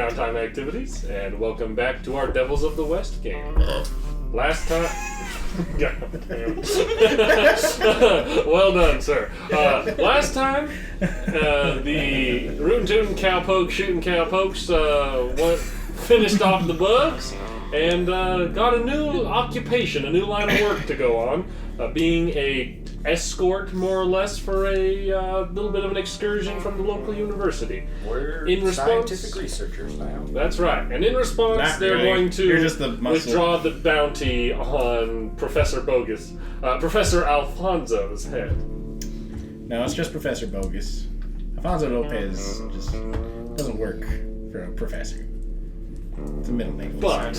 downtime activities, and welcome back to our Devils of the West game. Last time... God damn. Well done, sir. Last time, the rootin' tootin' cowpoke shooting cowpokes finished off the bugs and got a new occupation, a new line of work to go on, being a escort, more or less, for a little bit of an excursion from the local university. We're scientific researchers now. That's right. And in response, they're going to withdraw the bounty on Professor Bogus, Professor Alfonso's head. No, it's just Professor Bogus. Alfonso Lopez just doesn't work for a professor. It's a middle name. But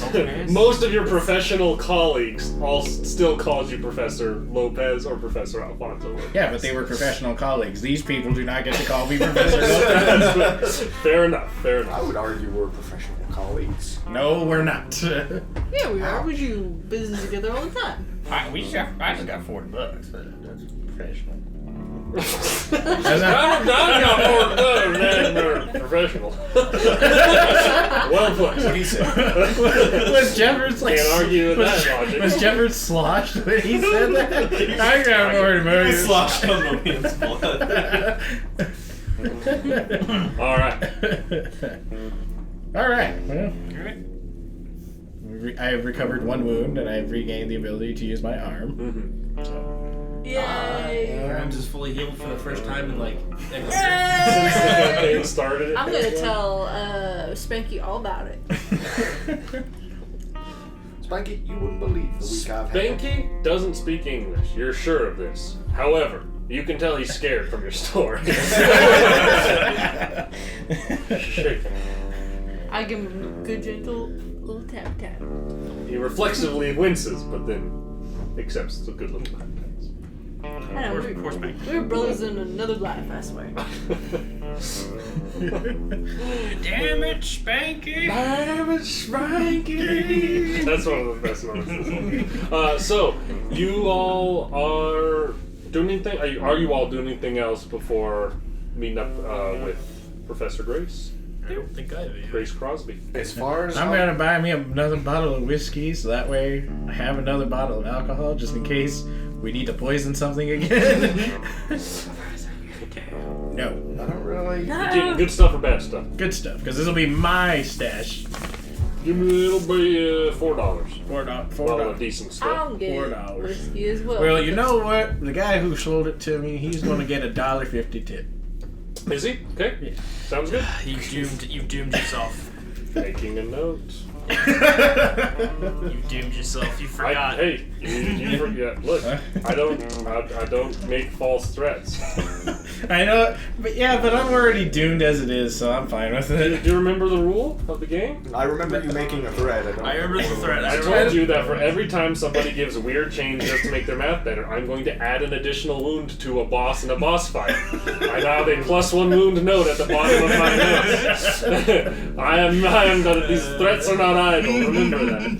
most of your professional colleagues all still called you Professor Lopez or Professor Alfonso Lopez. Yeah, but they were professional colleagues. These people do not get to call me Professor Lopez. Fair enough, fair enough. I would argue we're professional colleagues. No, we're not. Yeah, we are. We do business together all the time. I just got $40, but that's professional. I got more than professional. Well put. What do you say? Was Jeffords like... Can't argue with that logic. Was Jeffords sloshed when he said that? I got more than He sloshed on the man's blood. Alright. Alright, well... I have recovered one wound, and I have regained the ability to use my arm. Mm-hmm. So... Yay! Aaron's is fully healed for the first time in like... Since the campaign started. I'm gonna tell Spanky all about it. Spanky, you wouldn't believe the week I've had. Spanky doesn't speak English. You're sure of this. However, you can tell he's scared from your story. Shaking. I give him a good gentle little tap tap. He reflexively winces, but then accepts the good little tap taps. I know, we're brothers in another life, I swear. Damn it, Spanky! Damn it, Spanky! That's one of the best moments. So, you all are doing anything? Are you all doing anything else before meeting up with Professor Grace? I don't think I have. Grace Crosby. As far as I'm gonna buy me another bottle of whiskey, so that way I have another bottle of alcohol, just in case we need to poison something again. No. I don't really. You getting good stuff or bad stuff? Good stuff, because this will be my stash. It'll be $4. $4. Decent stuff. I'll get $4. whiskey as well. Well, you know what? The guy who sold it to me, he's gonna get $1.50 tip. Is he? Okay. Yeah. Sounds good. You've doomed yourself. Making a note. You doomed yourself. You forgot. You forget. Look, I don't make false threats. I know, but I'm already doomed as it is, so I'm fine with it. Do you remember the rule of the game? I remember you making a thread. I remember the thread. I told you that for every time somebody gives a weird change just to make their math better, I'm going to add an additional wound to a boss in a boss fight. I now have a +1 wound note at the bottom of my notes. I am these threats are not idle. Remember that.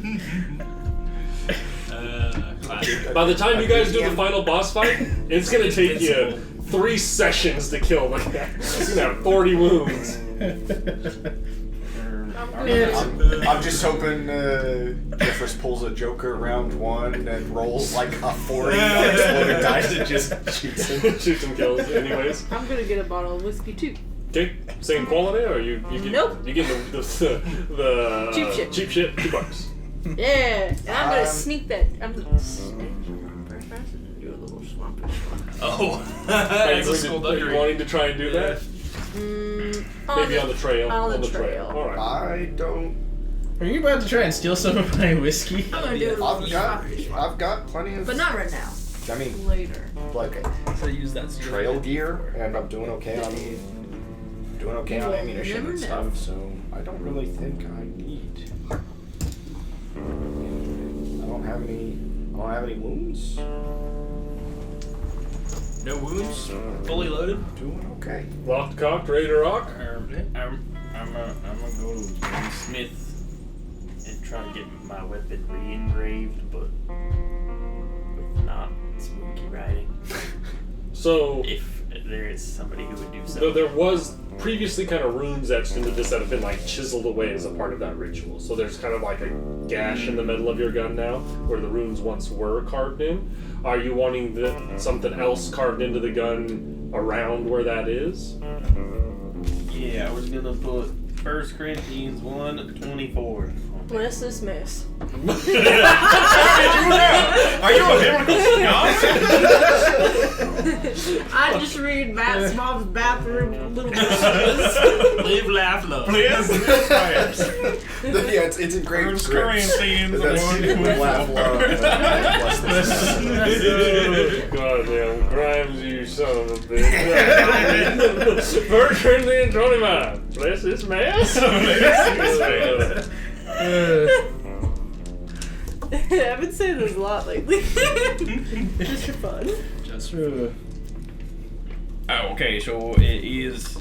By the time you guys do the final boss fight, it's gonna take you 3 sessions to kill the guy. He's gonna have 40 wounds. I'm just hoping Jeffers pulls a Joker round 1 and rolls like a 40 exploded dice and just shoots him. Shoots and kills, anyways. I'm gonna get a bottle of whiskey too. Okay, same quality, or you get Nope. You get the Cheap shit. Cheap shit, $2. Yeah, and I'm gonna sneak that. I'm gonna sneak very fast and do a little swampy. Oh, Are you that's a skullduggery. wanting to try and do that? Maybe on the trail. On the trail. All right. I don't. Are you about to try and steal some of my whiskey? I'm gonna do a little swampy. I've got plenty of. But not right now. I mean, Later. like So use that trail gear, and I'm doing okay on ammunition Never and know. stuff. So I don't really think I need. I don't have any wounds. No wounds. Fully loaded. Doing okay. Locked, cocked, ready to rock. I'm gonna go to Smith and try to get my weapon re-engraved, but with not spooky writing. So If there is somebody who would do So something. there was previously kind of runes etched into this that have been like chiseled away as a part of that ritual. So there's kind of like a gash in the middle of your gun now where the runes once were carved in. Are you wanting something else carved into the gun around where that is? Yeah, I was gonna put 1 Corinthians 1:24. Bless this mess. Are you a biblical scholar? I just read Matt's mom's bathroom little books. Live, laugh, love. Please. Yeah, it's engraved. First scripts. Corinthians That's 1:24. laugh, love, and bless this. Goddamn Grimes, you son of a bitch. 1 Corinthians 25. Bless this mess. I've been saying this a lot lately. Just for fun. Just for... Oh, okay, so it is.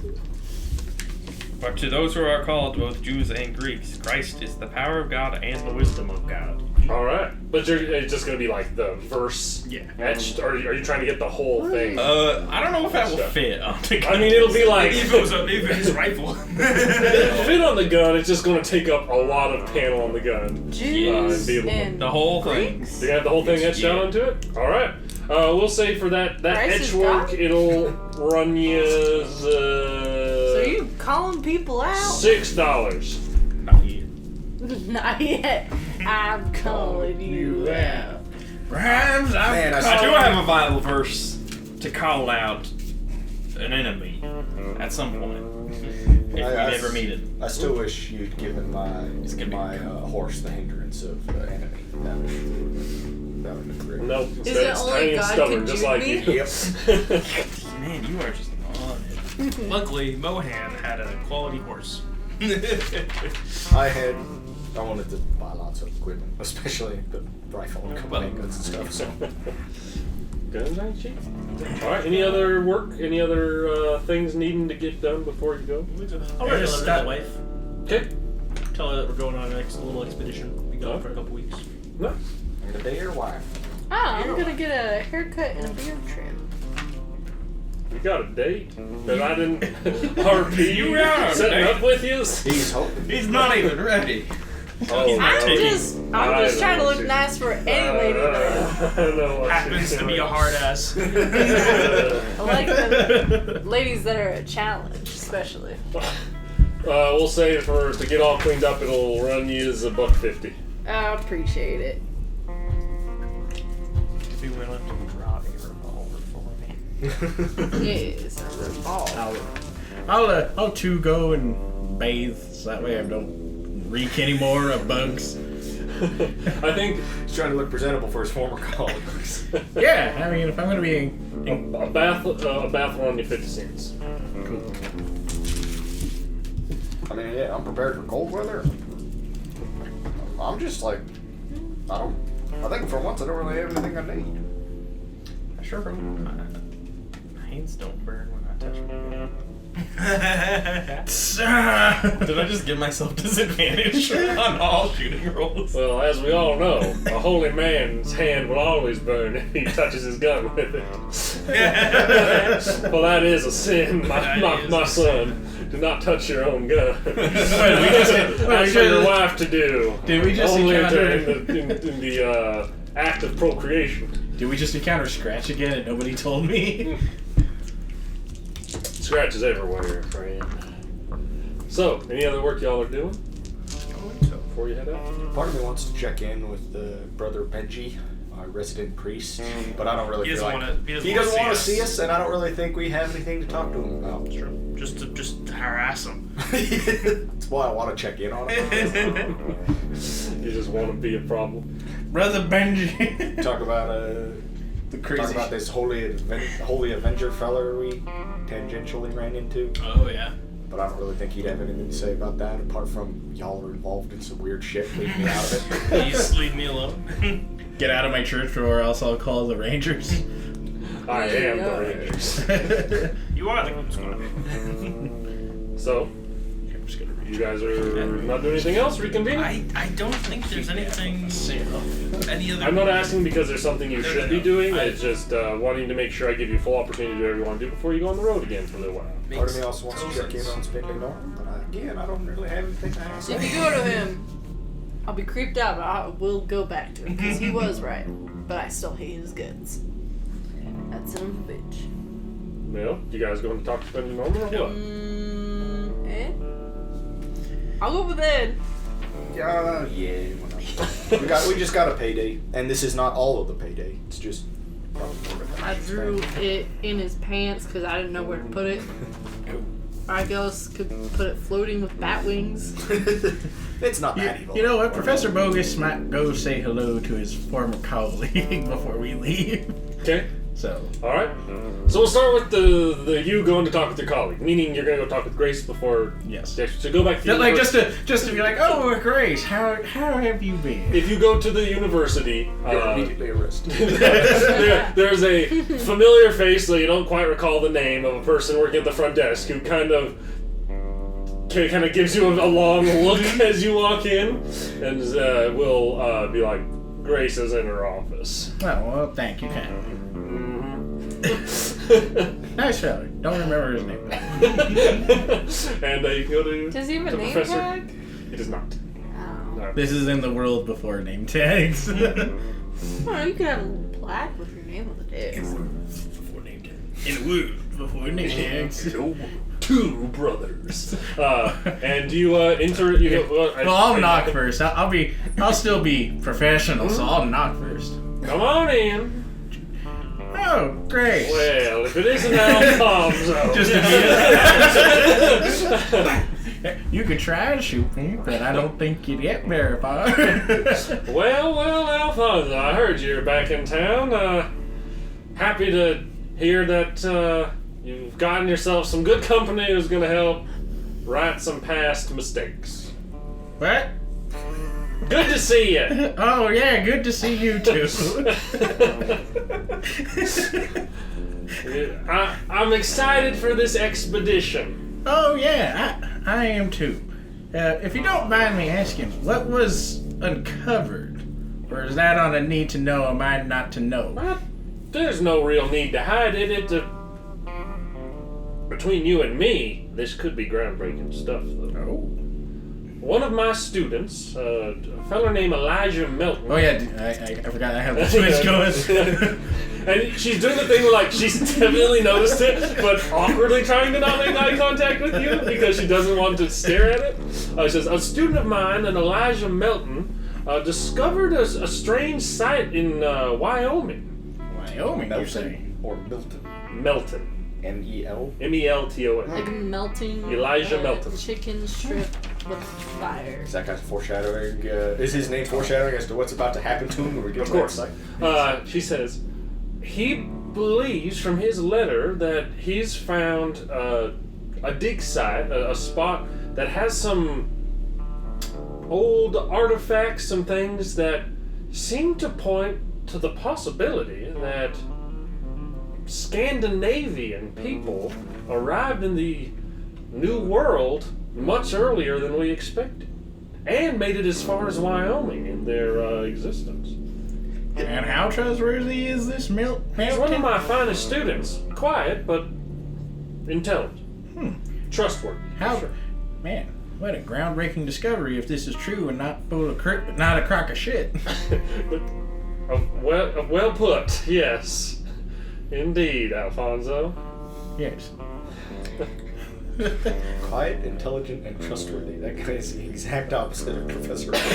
But to those who are called, both Jews and Greeks, Christ is the power of God and the wisdom of God. Alright. But it's just going to be like the verse Yeah. etched? Or are you trying to get the whole thing? I don't know if that will fit on the gun. I mean, it'll be like... if it was his rifle. It'll fit on the gun, it's just going to take up a lot of panel on the gun. Jews be able to- and The whole thing. Greeks? Do you have the whole thing etched out onto it? Alright. We'll say for that Christ etch is work, God? it'll run you So you calling people out? $6. Not yet. Not yet. I'm calling you out. Grimes, Man, I do have a Bible verse to call out an enemy at some point. If we never meet it. I still wish you'd given my gonna be horse the hindrance of enemy. That would be great. Nope. Is Instead it it's only tiny and God stubborn, can just juke like me? you. Yep. Man, you are just on it. Luckily, Mohan had a quality horse. I wanted to buy lots of equipment, especially the rifle and couple handguns and stuff. So Guns ain't cheap. Alright, any other work? Any other things needing to get done before you go? I'll write a letter to my wife. Okay. Tell her that we're going on a little expedition. Be gone for a couple weeks. No. I'm gonna date your wife. Oh, I'm gonna get a haircut and a beard trim. You got a date that I didn't RP You got a setting date? up with you? He's hoping. He's not even ready. Oh, I'm just I trying to know look what nice for any lady there. I know what Happens you're to be a doing. hard ass. I like the ladies that are a challenge, especially. We'll say to get all cleaned up, it'll run you as $150. I appreciate it. To be willing to draw a revolver for me. Yes, a revolver. I'll too go and bathe so that way I don't reek anymore of bugs. I think He's trying to look presentable for his former colleagues. Yeah, I mean, if I'm gonna be a bath will run you 50 cents. cool. I mean, yeah, I'm prepared for cold weather. I'm just like, I think for once I don't really have anything I need. I sure hope my hands don't burn when I touch my Did I just give myself disadvantage on all shooting rolls? Well, as we all know, a holy man's hand will always burn if he touches his gun with it. Well, that is a sin, my son. Do not touch your own gun. That's for your wife to do. Did we just only encounter- in the act of procreation. Did we just encounter Scratch again and nobody told me? Scratches everywhere, friend. So, any other work y'all are doing before you head out? Part of me wants to check in with Brother Benji, our resident priest, but I don't really He feel doesn't like wanna- he doesn't want to see us, and I don't really think we have anything to talk to him about. Just to harass him. That's why I want to check in on him. You just want to be a problem. Brother Benji. Talk about The crazy talk about this holy Avenger feller we tangentially ran into. Oh yeah. But I don't really think he'd have anything to say about that, apart from y'all are involved in some weird shit. Leave me out of it. Please leave me alone. Get out of my church or else I'll call the Rangers. I am the Rangers. You are the good squad. So, I'm just gonna read You guys are not doing anything else? Reconvening? I don't think there's anything. Any other. I'm not asking because there's something you should be doing. It's just wanting to make sure I give you full opportunity to do whatever you want to do before you go on the road again for a little while. Part of me also wants to check in on spending norm, but again, I don't really have anything to ask. If you go to him, I'll be creeped out, but I will go back to him because he was right. But I still hate his guts. That son of a bitch. Well, you guys going to talk to Spending Norman or what? Ed? I'll go with Ed. Yeah. We just got a payday, and this is not all of the payday. It's just probably more of I threw it in his pants because I didn't know where to put it. I guess could put it floating with bat wings. It's not that evil. You know what? Professor Bogus might go say hello to his former colleague before we leave. Okay. So. Alright. So we'll start with the you going to talk with your colleague, meaning you're going to go talk with Grace before... Yes. So go back to the Like, just to be like, oh, Grace, how have you been? If you go to the university... You're immediately arrested. there's a familiar face, so you don't quite recall the name of a person working at the front desk who kind of gives you a long look as you walk in, and will be like, Grace is in her office. Oh, well, thank you kindly. Nice fella. Don't remember his name. And you can go to Does he have a the name professor. tag? He does not. Oh. No. This is in the world before name tags. Well, you could have a little plaque with your name on the desk. Before name tags. In the world before name tags. Two brothers. And you enter. You go, Well, I'll knock first. I'll still be professional, so I'll knock first. Come on in. Oh, great. Well, if it isn't Alfonso. Just a You could try to shoot me, but I don't think you'd get very far. Well, Alfonso, I heard you're back in town. Happy to hear that you've gotten yourself some good company who's going to help right some past mistakes. What? Good to see you. Oh, yeah, good to see you, too. I'm excited for this expedition. Oh, yeah, I am, too. If you don't mind me asking, what was uncovered? Or is that on a need to know, am I not to know? Well, there's no real need to hide it. Between you and me, this could be groundbreaking stuff, though. Oh. One of my students, a fellow named Elijah Melton. Oh, yeah, I forgot I have the switch going. And she's doing the thing where, like, she's definitely noticed it, but awkwardly trying to not make eye contact with you because she doesn't want to stare at it. She says, a student of mine, an Elijah Melton, discovered a strange site in Wyoming. Wyoming, you say? Melton or Milton? Melton. M-E-L? M-E-L-T-O-N. Like melting Elijah Melton. chicken strip with fire. Is that guy foreshadowing? Is his name foreshadowing as to what's about to happen to him when we get Of to course. that site? She says, he believes from his letter that he's found a dig site, a spot that has some old artifacts, some things that seem to point to the possibility that Scandinavian people arrived in the New World much earlier than we expected, and made it as far as Wyoming in their existence. And how trustworthy is this He's one of my finest students. Quiet, but intelligent. Trustworthy. How? Man, what a groundbreaking discovery if this is true and not full of not a crock of shit. Well put, yes. Indeed, Alfonso. Yes. Quiet, intelligent, and trustworthy. That guy is the exact opposite of Professor Bogus.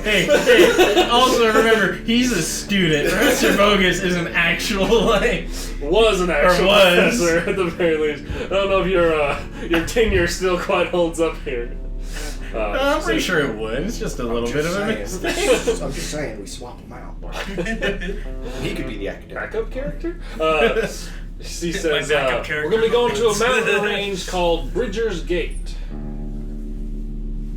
Hey, also remember, he's a student. Professor Bogus is an actual, Was an actual was. professor, at the very least. I don't know if your tenure still quite holds up here. I'm pretty sure it would. It's just a little bit of a mistake. I'm just saying, we swap him out. He could be the academic. Backup character? She says, My backup we're character going to be going to a Bogus. mountain range called Bridger's Gate.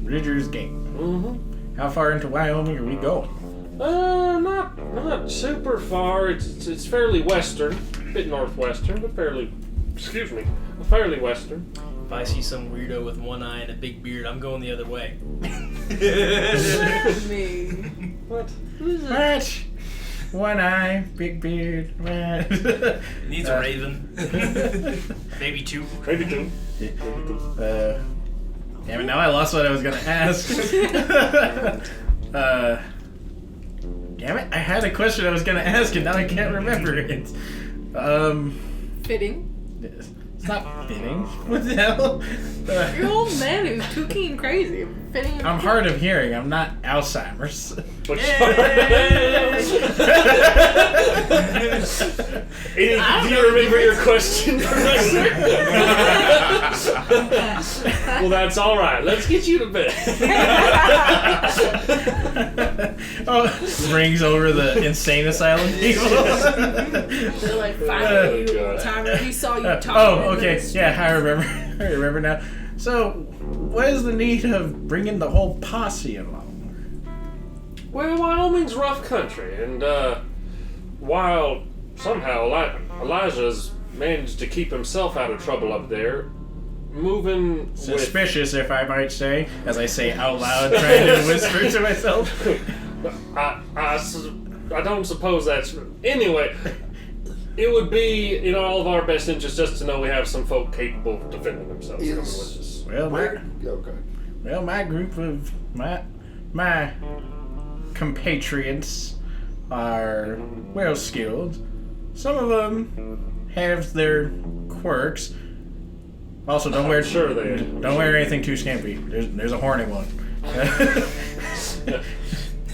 Bridger's Gate. Mm-hmm. How far into Wyoming are we going? Not super far. It's fairly western, a bit northwestern, but fairly excuse me, fairly Western. If I see some weirdo with one eye and a big beard, I'm going the other way. Me. What? Who's that? What? One eye, big beard. What? Needs a raven. Maybe two. Maybe two. Damn it, now I lost what I was gonna ask. Damn it, I had a question I was gonna ask and now I can't remember it. Fitting. It's not fitting. What the hell? You're an old man who's kooky and crazy. Fitting. I'm hard of hearing. I'm not Alzheimer's. Do you remember your question, Professor? Well, that's all right. Let's get you to bed. Oh, rings over the insane asylum people. They're like, finally, God. time we saw you talking. Oh, okay. Yeah, I remember. I remember now. So, what is the need of bringing the whole posse along? Well, Wyoming's rough country, and while somehow Elijah's managed to keep himself out of trouble up there, moving with... Suspicious, if I might say, as I say out loud, trying to whisper to myself. I don't suppose that's... Anyway, it would be in all of our best interest just to know we have some folk capable of defending themselves. Well, my group of my compatriots are well skilled. Some of them have their quirks. Also, don't wear Sure they do. Don't wear anything too skimpy. There's a horny one.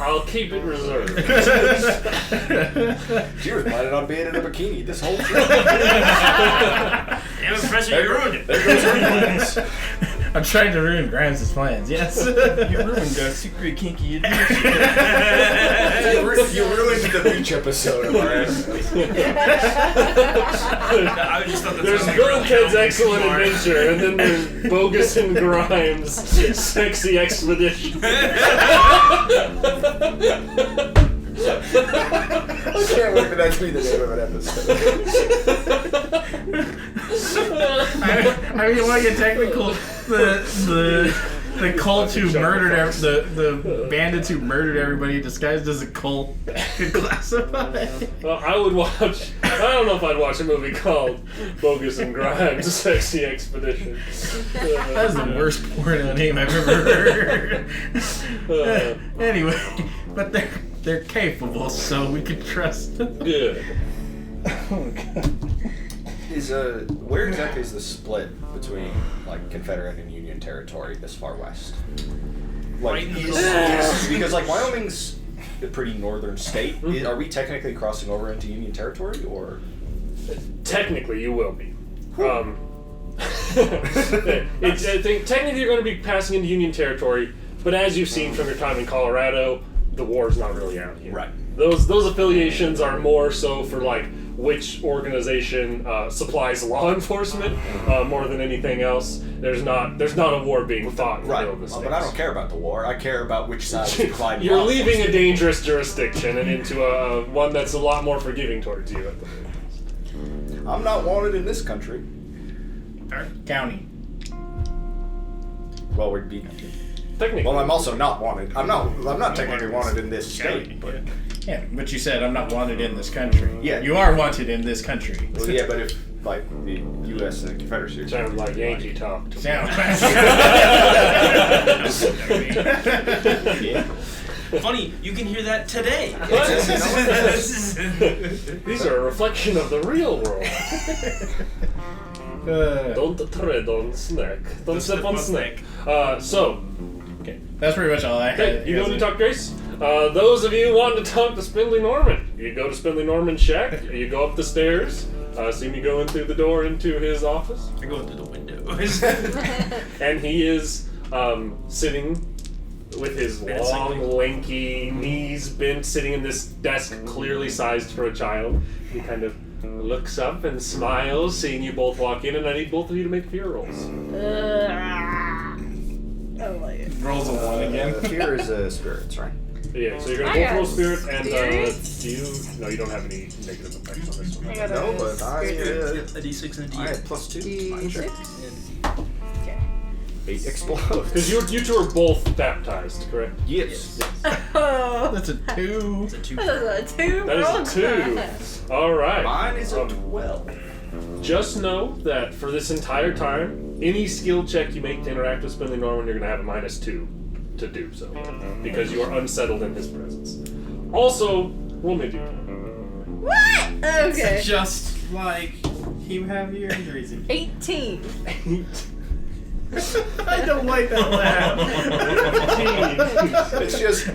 I'll keep it reserved. She was planning on being in a bikini this whole trip. Damn it, Professor, you ruined it. There goes her plans. I'm trying to ruin Grimes' plans. Yes. You ruined our secret kinky adventure. You ruined the beach episode of our episode. I just thought There's Girl Kid's Excellent Adventure, and then there's Bogus and Grimes' Sexy Expedition. I can't wait for that to be the name of an episode. I mean, want to get technical, the cult who murdered the bandits who murdered everybody disguised as a cult could classify. Well, I would watch. I don't know if I'd watch a movie called Bogus and Grimes' Sexy Expedition. That's the worst porno name I've ever heard. Anyway, but they're capable, so we can trust them. Good. Oh, God. Where exactly is the split between like Confederate and Union territory this far west? Like, Right in the because like Wyoming's a pretty northern state. Are we technically crossing over into Union territory, or? Technically, you will be. I think technically you're going to be passing into Union territory, but as you've seen from your time in Colorado, the war's not really out here. Right. Those affiliations are more so for like which organization supplies law enforcement more than anything else. There's not a war being fought in the middle of the Well, states. but I don't care about the war. I care about which side is providing You're law leaving a enforcement. dangerous jurisdiction and into one that's a lot more forgiving towards you at the moment. I'm not wanted in this country. County. Well, we'd be. Technically. Well, I'm also not wanted. I'm not technically wanted in this state, but. Yeah, but you said I'm not wanted in this country. Yeah. You are wanted in this country. Well, yeah, but if like the U.S. and Confederacy. Sounds like Yankee talk. Sound. Funny, you can hear that today. These are a reflection of the real world. Don't tread on snake. Don't step on snake. Okay, that's pretty much all I had. Okay, you go to talk Grace. Those of you wanting to talk to Spindly Norman, you go to Spindly Norman's shack. You go up the stairs. See me going through the door into his office. I go through the window. And he is sitting with his long, lanky knees bent, sitting in this desk clearly sized for a child. He kind of looks up and smiles, seeing you both walk in, and I need both of you to make fear rolls. I like it. Rolls a 1 again. Fear is spirits, right? Yeah, so you're I gonna got roll spirit, and spirits. do you? No, you don't have any negative effects on this one. I got No, a but I, spirit. A D6 and a I D8. had +2 to my check. D6. Okay. 8 explodes. Because you two are both baptized, correct? Yes. Oh, That's a 2. It's a 2. that's a 2. That is a 2. All right. Mine is a 12. Just know that for this entire time, any skill check you make to interact with Spindly Norman, you're going to have a -2 to do so, because you are unsettled in his presence. Also, roll me a d20. What? Okay. Just like you have your injuries. 18. I don't like that laugh. It's just,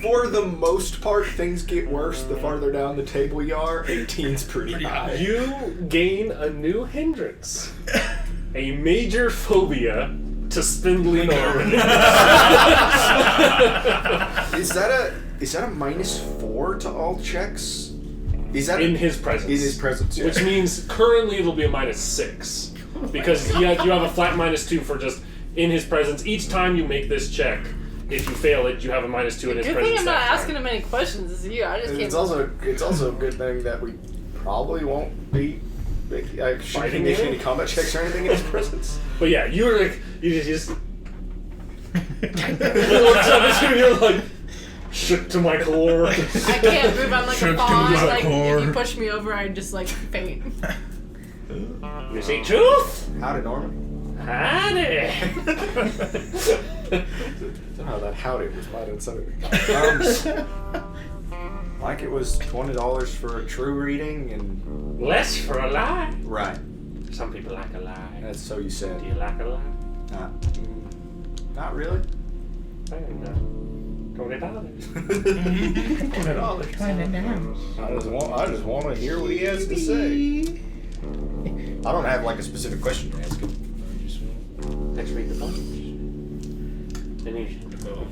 for the most part, things get worse the farther down the table you are. 18's pretty high. You gain a new hindrance, a major phobia to Spindly Norman. Is that a -4 to all checks? Is that In his presence. In his presence, yeah. Which means currently it'll be a -6. Because you have a flat -2 for just in his presence. Each time you make this check, if you fail it, you have a -2 in his Good presence. thing I'm not that time. asking him any questions as you. I just It's can't. also a good thing that we probably won't be shouldn't Fighting make you? any combat checks or anything in his presence. But yeah, you're like, you just you're like, shook to my core. I can't move. I'm like Shook a to fawn. my Like core. if you push me over, I just like faint. You see truth? Howdy, Norman. Howdy. I don't know, that howdy was might inside like it was $20 for a true reading and Less for a lie. right. Some people like a lie. That's so you said. Do you like a lie? Not really. $20. I just want to hear what he has to say. I don't have like a specific question to ask him. Let's read the bones. And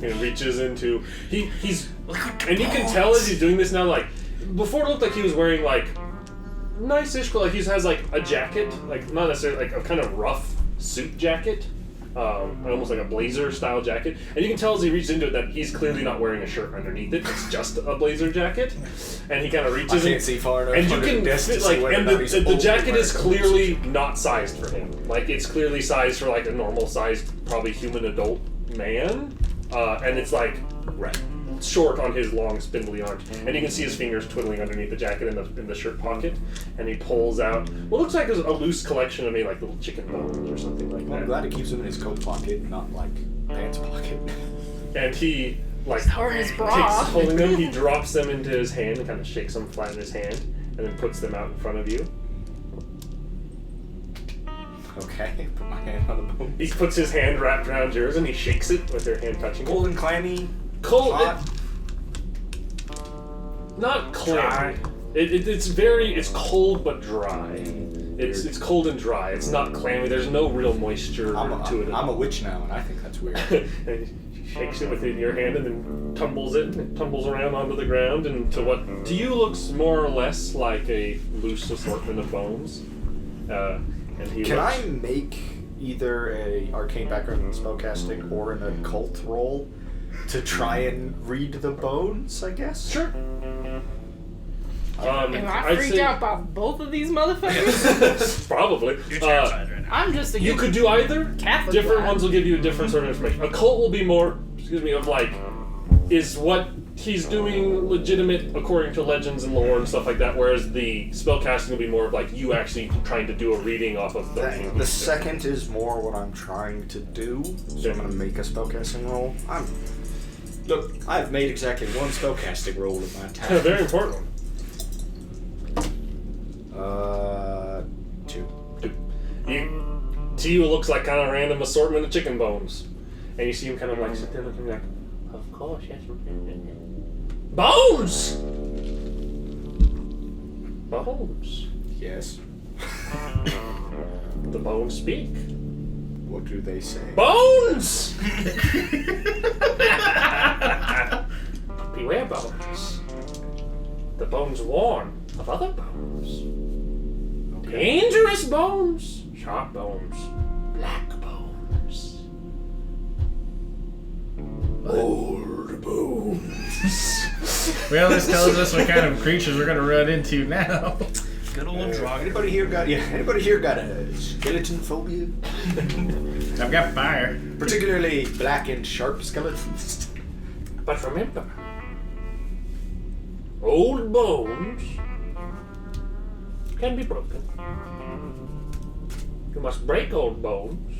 he reaches into he's and you can tell as he's doing this now, like before it looked like he was wearing like nice-ish, but like he has like a jacket, like not necessarily like a kind of rough suit jacket, almost like a blazer style jacket. And you can tell as he reaches into it that he's clearly not wearing a shirt underneath it. It's just a blazer jacket. And he kind of reaches I in. can't see far enough. And you under can the desk to fit, see like, whether and or not he's the old jacket or is clearly not sized for him. Like it's clearly sized for like a normal sized, probably human adult man, and it's like short on his long spindly arms, and you can see his fingers twiddling underneath the jacket in the shirt pocket, and he pulls out what looks like a loose collection of maybe like little chicken bones or something like I'm that. glad he keeps them in his coat pocket, not like pants pocket. And he like Or his bra. takes holding them, he drops them into his hand and kind of shakes them flat in his hand, and then puts them out in front of you. Okay, put my hand on the bone. He puts his hand wrapped around yours and he shakes it with your hand touching it. Cold and clammy. Cold. Hot. Not clammy. It's cold but dry. It's cold and dry. It's not clammy. There's no real moisture to it. I'm a witch now, and I think that's weird. And he shakes it within your hand and then tumbles it, and it tumbles around onto the ground into what to you looks more or less like a loose assortment of bones. And he Can looks, I make either a arcane background in spellcasting or an occult roll to try and read the bones, I guess? Sure. Am I I'd freaked say- out by both of these motherfuckers? Probably. You're terrified right now. I'm just a You good could do either. Catholic Different lad. ones will give you a different sort of information. Occult will be more, of like, is what he's doing legitimate according to legends and lore and stuff like that, whereas the spellcasting will be more of like you actually trying to do a reading off of the The second is more what I'm trying to do, so I'm going to make a spellcasting roll. Look, I've made exactly one spellcasting roll in my A time. very important one. 2. To you, it looks like kind of random assortment of chicken bones. And you see him kind of like sit there looking like, of course, yes. Bones! Bones. Yes. The bones speak. What do they say? Bones! Beware bones. The bones warn of other bones. Dangerous bones. Sharp bones. Black bones. Old bones. Well, this tells us what kind of creatures we're gonna run into now. Good old Draco. Anybody here got a skeleton phobia? I've got fire. Particularly black and sharp skeletons. But remember, old bones can be broken. You must break old bones,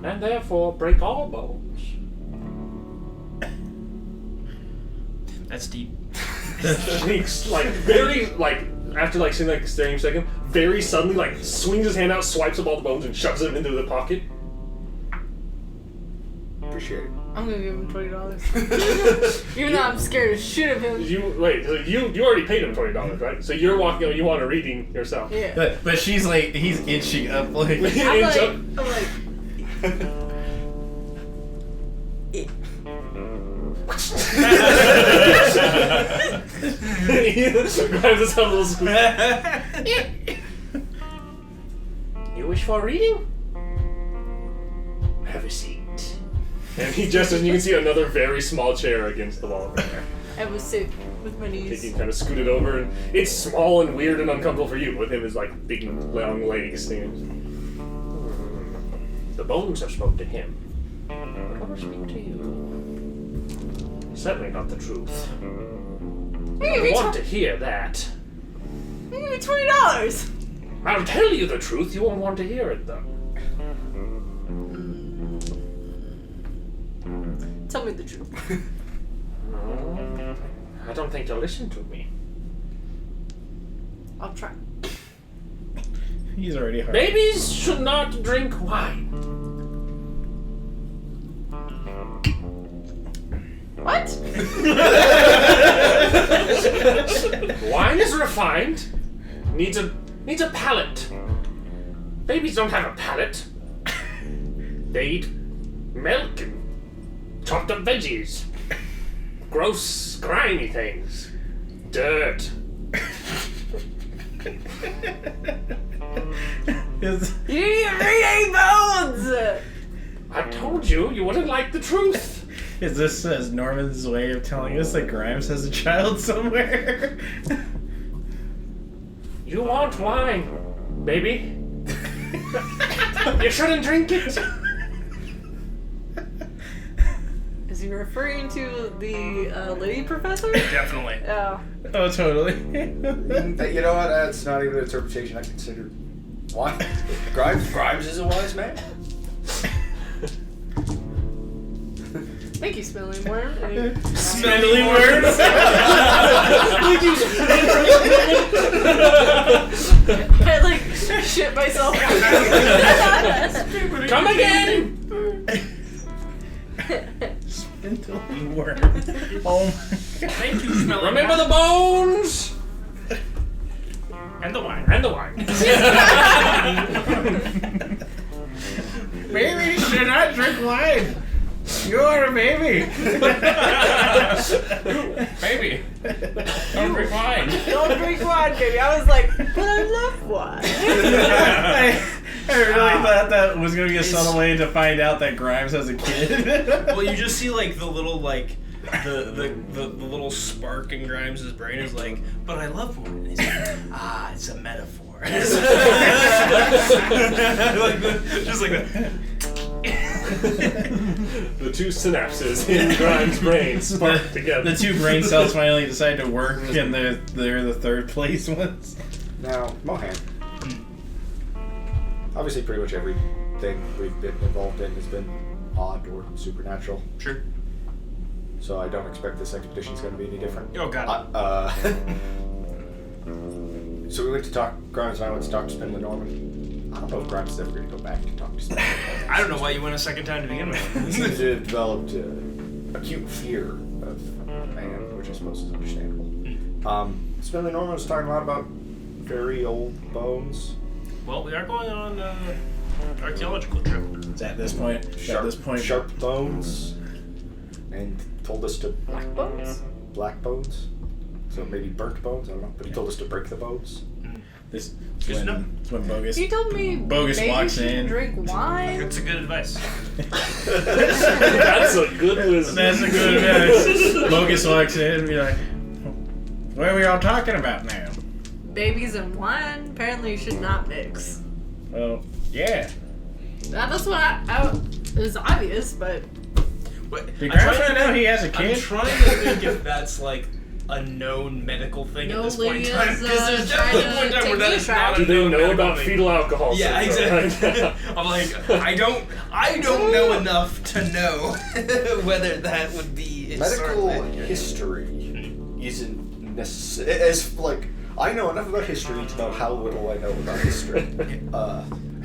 and therefore break all bones. That's deep. He's like very after sitting staring a second, very suddenly swings his hand out, swipes up all the bones, and shoves them into the pocket. Appreciate it. I'm gonna give him $20. Even though I'm scared as shit of him. You already paid him $20, right? So you're walking out. You want a reading yourself. Yeah. But she's he's inching up I'm like. Grabs his own little squeak. You wish for a reading? Have a seat. And he gestures, and you can see another very small chair against the wall over there. I was sick with my knees. He can kind of scoot it over, and it's small and weird and uncomfortable for you. With him is big long legs. The bones have spoken to him. But I will speak to you. Certainly not the truth. I want to hear that. You give me $20. I'll tell you the truth. You won't want to hear it, though. Tell me the truth. No, I don't think you'll listen to me. I'll try. He's already hard. Babies should not drink wine. What? Wine is refined. Needs a palate. Babies don't have a palate. They eat milk and chopped up veggies. Gross, grimy things. Dirt. You didn't even read any bones! I told you wouldn't like the truth. Is this Norman's way of telling us that Grimes has a child somewhere? You want wine, baby. You shouldn't drink it. Is he referring to the lady professor? Definitely. Oh. Oh, totally. You know what? That's not even an interpretation I consider. Why? Grimes is a wise man. Thank you, Smelling Worm. Smelly words. I shit myself. Come again. Spindly worm. Oh my god. Thank you, Smelly. Remember the bones And the wine. and the wine. Baby should not drink wine. You're a baby. Baby, don't drink wine. Don't drink wine, baby. I was like, but I love wine. I really thought that was going to be a subtle way to find out that Grimes has a kid. Well, you just see the little the little spark in Grimes' brain is but I love wine. And he's like, it's a metaphor. Just like that. The two synapses in Grimes' brain spark together. The two brain cells finally decide to work, and they're the third place ones. Now, Mohan. Obviously, pretty much everything we've been involved in has been odd or supernatural. Sure. So I don't expect this expedition's going to be any different. Oh, God. So we went to Grimes and I went to talk to Spindler Norman. I don't know if Grimes is ever going to go back to talk to Spindler Norman. I don't know why you went a second time to begin He with. seems to have developed acute fear of man, which I suppose is understandable. Spindler Norman was talking a lot about very old bones. Well, we are going on an archaeological trip. It's at this point. Sharp bones. And told us to... Black bones? Black bones? So maybe burnt bones? I don't know. But he told us to break the bones. This Good to know. when Bogus. You told me Bogus baby walks shouldn't in. drink wine. That's a good advice. That's a good wisdom. That's a good advice. Bogus walks in and be like, "What are we all talking about now?" Babies and wine apparently should not mix. Well, yeah. That's what it was obvious, but What? Did I'm Grandpa trying to know think- he has a I'm kid? trying to think if that's like a known medical thing No, at this point in Lydia's, time. Because there's trying definitely to a point in time take where that me is back. not a Do they known know medical about thing. fetal alcohol Yeah, syndrome? exactly. I'm like, I don't know enough to know whether that would be Medical certainly- history isn't necessary. As like, I know enough about history to know how little I know about history.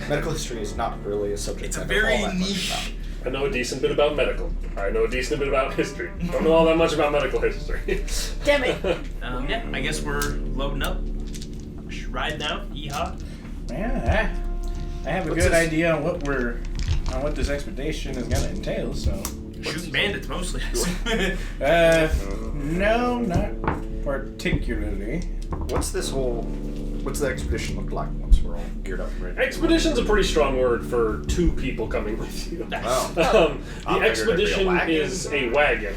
Medical history is not really a subject. It's a I know very all that much niche. about. I know a decent bit about medical. I know a decent bit about history. Don't know all that much about medical history. damn it. Yeah, I guess we're loading up. Riding out. Yeehaw. Yeah, I have a What's good this? idea on what this expedition is gonna entail. So, Shooting bandits mostly. no, not particularly. What's the expedition look like once we're all geared up and ready? Expedition's a pretty strong word for two people coming with you. Oh. The I figured it'd be a expedition wagon. is a wagon.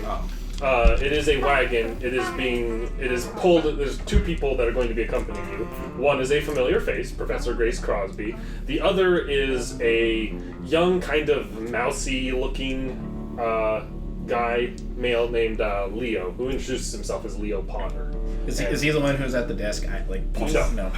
Oh. It is a wagon. It is pulled. There's two people that are going to be accompanying you. One is a familiar face, Professor Grace Crosby. The other is a young, kind of mousy-looking guy, male named Leo, who introduces himself as Leo Potter. Is he the one who's at the desk? No. No.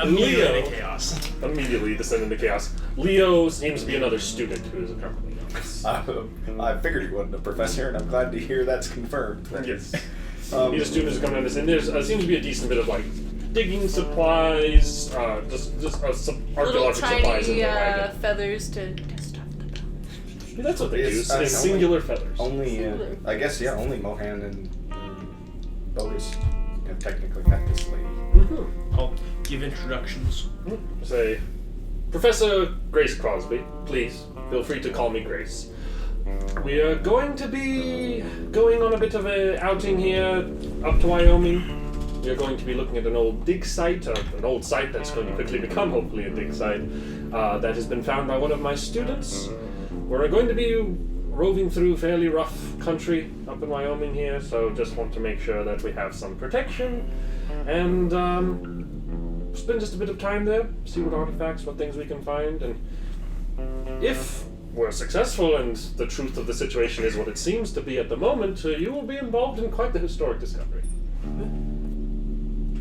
Immediately Leo into chaos. immediately descend into chaos. Leo seems to be another student who is accompanying us. I figured he wasn't a professor, and I'm glad to hear that's confirmed. Yes. He's Um, a student who's coming on this, and there's seems to be a decent bit of like digging supplies, some Little archaeological supplies in tiny the wagon. feathers to dust off the bones. That's what they It's- use. I mean, Is singular feathers. Only, I guess, yeah, only Mohan and Bogus have technically met this lady. Mhm. I'll give introductions. Say, Professor Grace Crosby, please feel free to call me Grace. We are going to be going on a bit of a outing here up to Wyoming. We are going to be looking at an old dig site, an old site that's going to quickly become hopefully a dig site that has been found by one of my students. We're going to be roving through fairly rough country up in Wyoming here, so just want to make sure that we have some protection and spend just a bit of time there, see what artifacts, what things we can find, and if we're successful and the truth of the situation is what it seems to be at the moment, you will be involved in quite the historic discovery.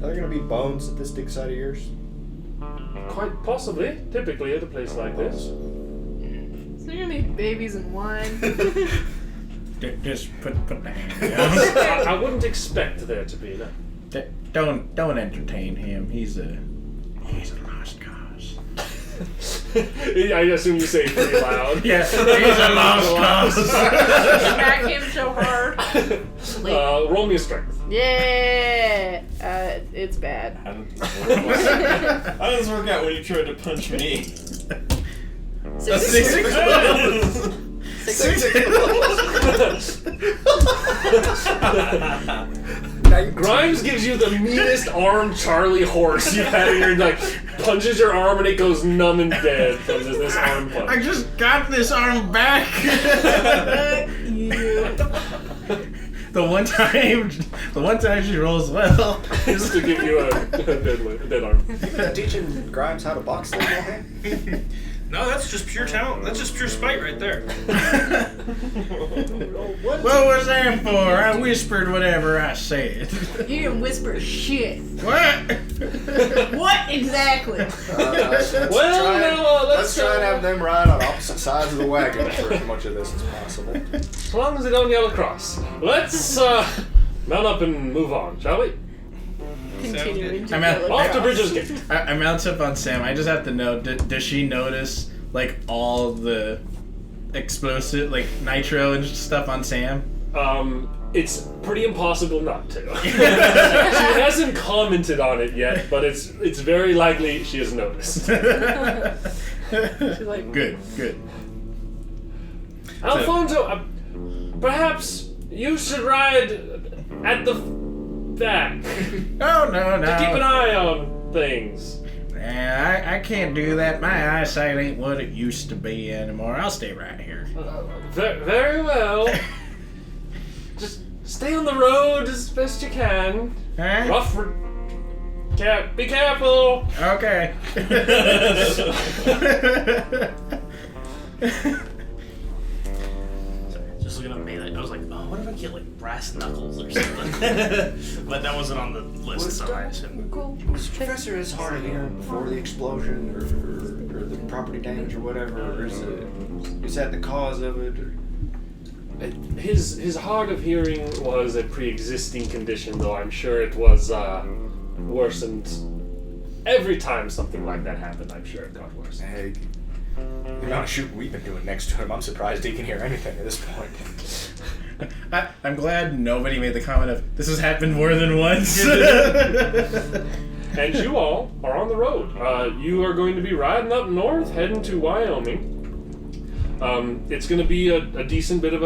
Are there going to be bones at this dig site of yours? Quite possibly, typically at a place like this. Is there gonna be babies and wine? Just put the hand down. I wouldn't expect there to be, no. Don't entertain him. He's a lost cause. I assume you say it pretty loud. Yeah, he's a lost cause. Smack him so hard. Roll me a strength. Yeah. It's bad. How does this work out when you tried to punch me? Six. Grimes gives you the meanest armed Charlie horse you've had in your like punches your arm and it goes numb and dead from this arm punch. I just got this arm back. The one time she rolls well. Just to give you a dead arm. You been teaching Grimes how to box, then, Mohan? No, that's just pure talent. That's just pure spite right there. What was that for? I whispered whatever I said. You didn't whisper shit. What? What exactly? Let's Let's try and have them ride on opposite sides of the wagon for as much of this as possible. As long as they don't yell across. Let's mount up and move on, shall we? Continuing to I'm at- yell Off across. to Bridges Gate. I mount up on Sam. I just have to know, does she notice, like, all the explosive, like, nitro and stuff on Sam? It's pretty impossible not to. She hasn't commented on it yet, but it's very likely she has noticed. She's like, Good. Alfonso, perhaps you should ride at the back. Oh, no. To keep an eye on things. Yeah, I can't do that. My eyesight ain't what it used to be anymore. I'll stay right here. Very well. Just stay on the road as best you can. Huh? Rough. Be careful. Okay. Just looking at melee, I was like, oh, what if I get like brass knuckles or something? But that wasn't on the list, so I assume. Cool. Was Professor as hard of hearing before the explosion, or the property damage, or whatever? Or is that the cause of it? Or? His hard of hearing was a pre-existing condition, though I'm sure it was worsened every time something like that happened. I'm sure it got worse. Hey, the amount of shooting we've been doing next to him, I'm surprised he can hear anything at this point. I'm glad nobody made the comment of, this has happened more than once. And you all are on the road. You are going to be riding up north, heading to Wyoming. It's going to be a decent bit of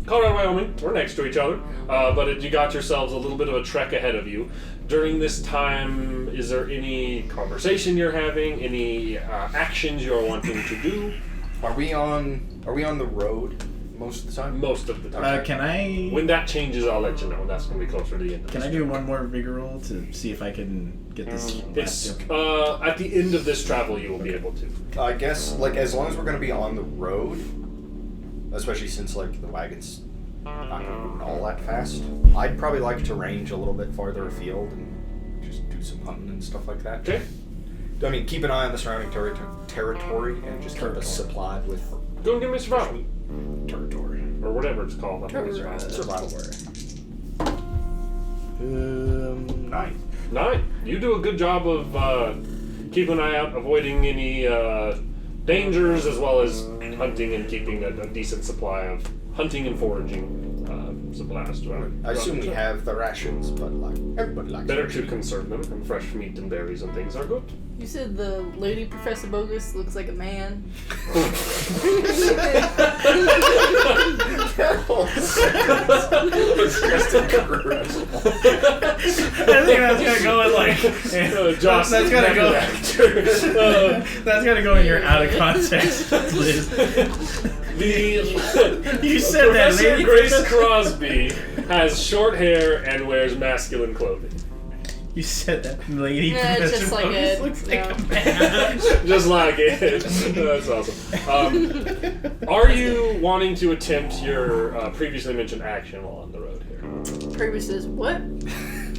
Colorado, Wyoming, we're next to each other, but you got yourselves a little bit of a trek ahead of you. During this time, is there any conversation you're having, any actions you're wanting to do? Are we on the road most of the time? Most of the time. Can I... When that changes, I'll let you know. That's going to be closer to the end of Can this I do one more vigor roll to see if I can get this? It's at the end of this travel you will be able to. I guess, like, as long as we're going to be on the road, especially since, like, the wagon's not moving all that fast, I'd probably like to range a little bit farther afield and just do some hunting and stuff like that. Okay. I mean, keep an eye on the surrounding territory and just keep us supplied with Go and give me survival. territory. Or whatever it's called. I think it's Survival. 9. 9. You do a good job of keeping an eye out, avoiding any dangers, as well as hunting and keeping a decent supply of hunting and foraging supplies. I assume we have the rations, but like everybody likes Better rations. to conserve them, and fresh meat and berries and things are good. You said the lady Professor Bogus looks like a man. It's just incredible. I think that's gonna go in like... Josh, that's gotta go... that's gotta go in your out of context list. You said that, Professor lady. Grace Crosby has short hair and wears masculine clothing. You said that, lady. Yeah, Professor just like Bogus it. looks like Yeah. a man. Just like it. That's awesome. Are you wanting to attempt your previously mentioned action while on the road here? Purpose is what?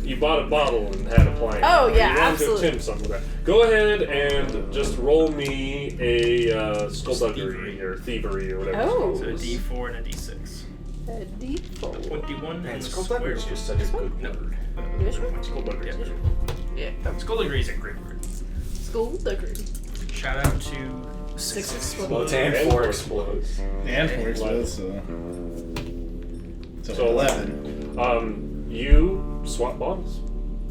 You bought a bottle and had a plan. Oh, yeah, you wanted absolutely. to attempt something like that. Go ahead and just roll me a skullduggery or thievery or whatever. Oh. it's So a called. D4 and a D6. A D4. 21 Man, and the skullduggery is square just such a good No. word. This one? Skullduggery. Yeah. Skullduggery is a great word. Skullduggery. Shout out to 6 Explodes and 4 explodes. And 4 explodes, so 11. You swap bottles.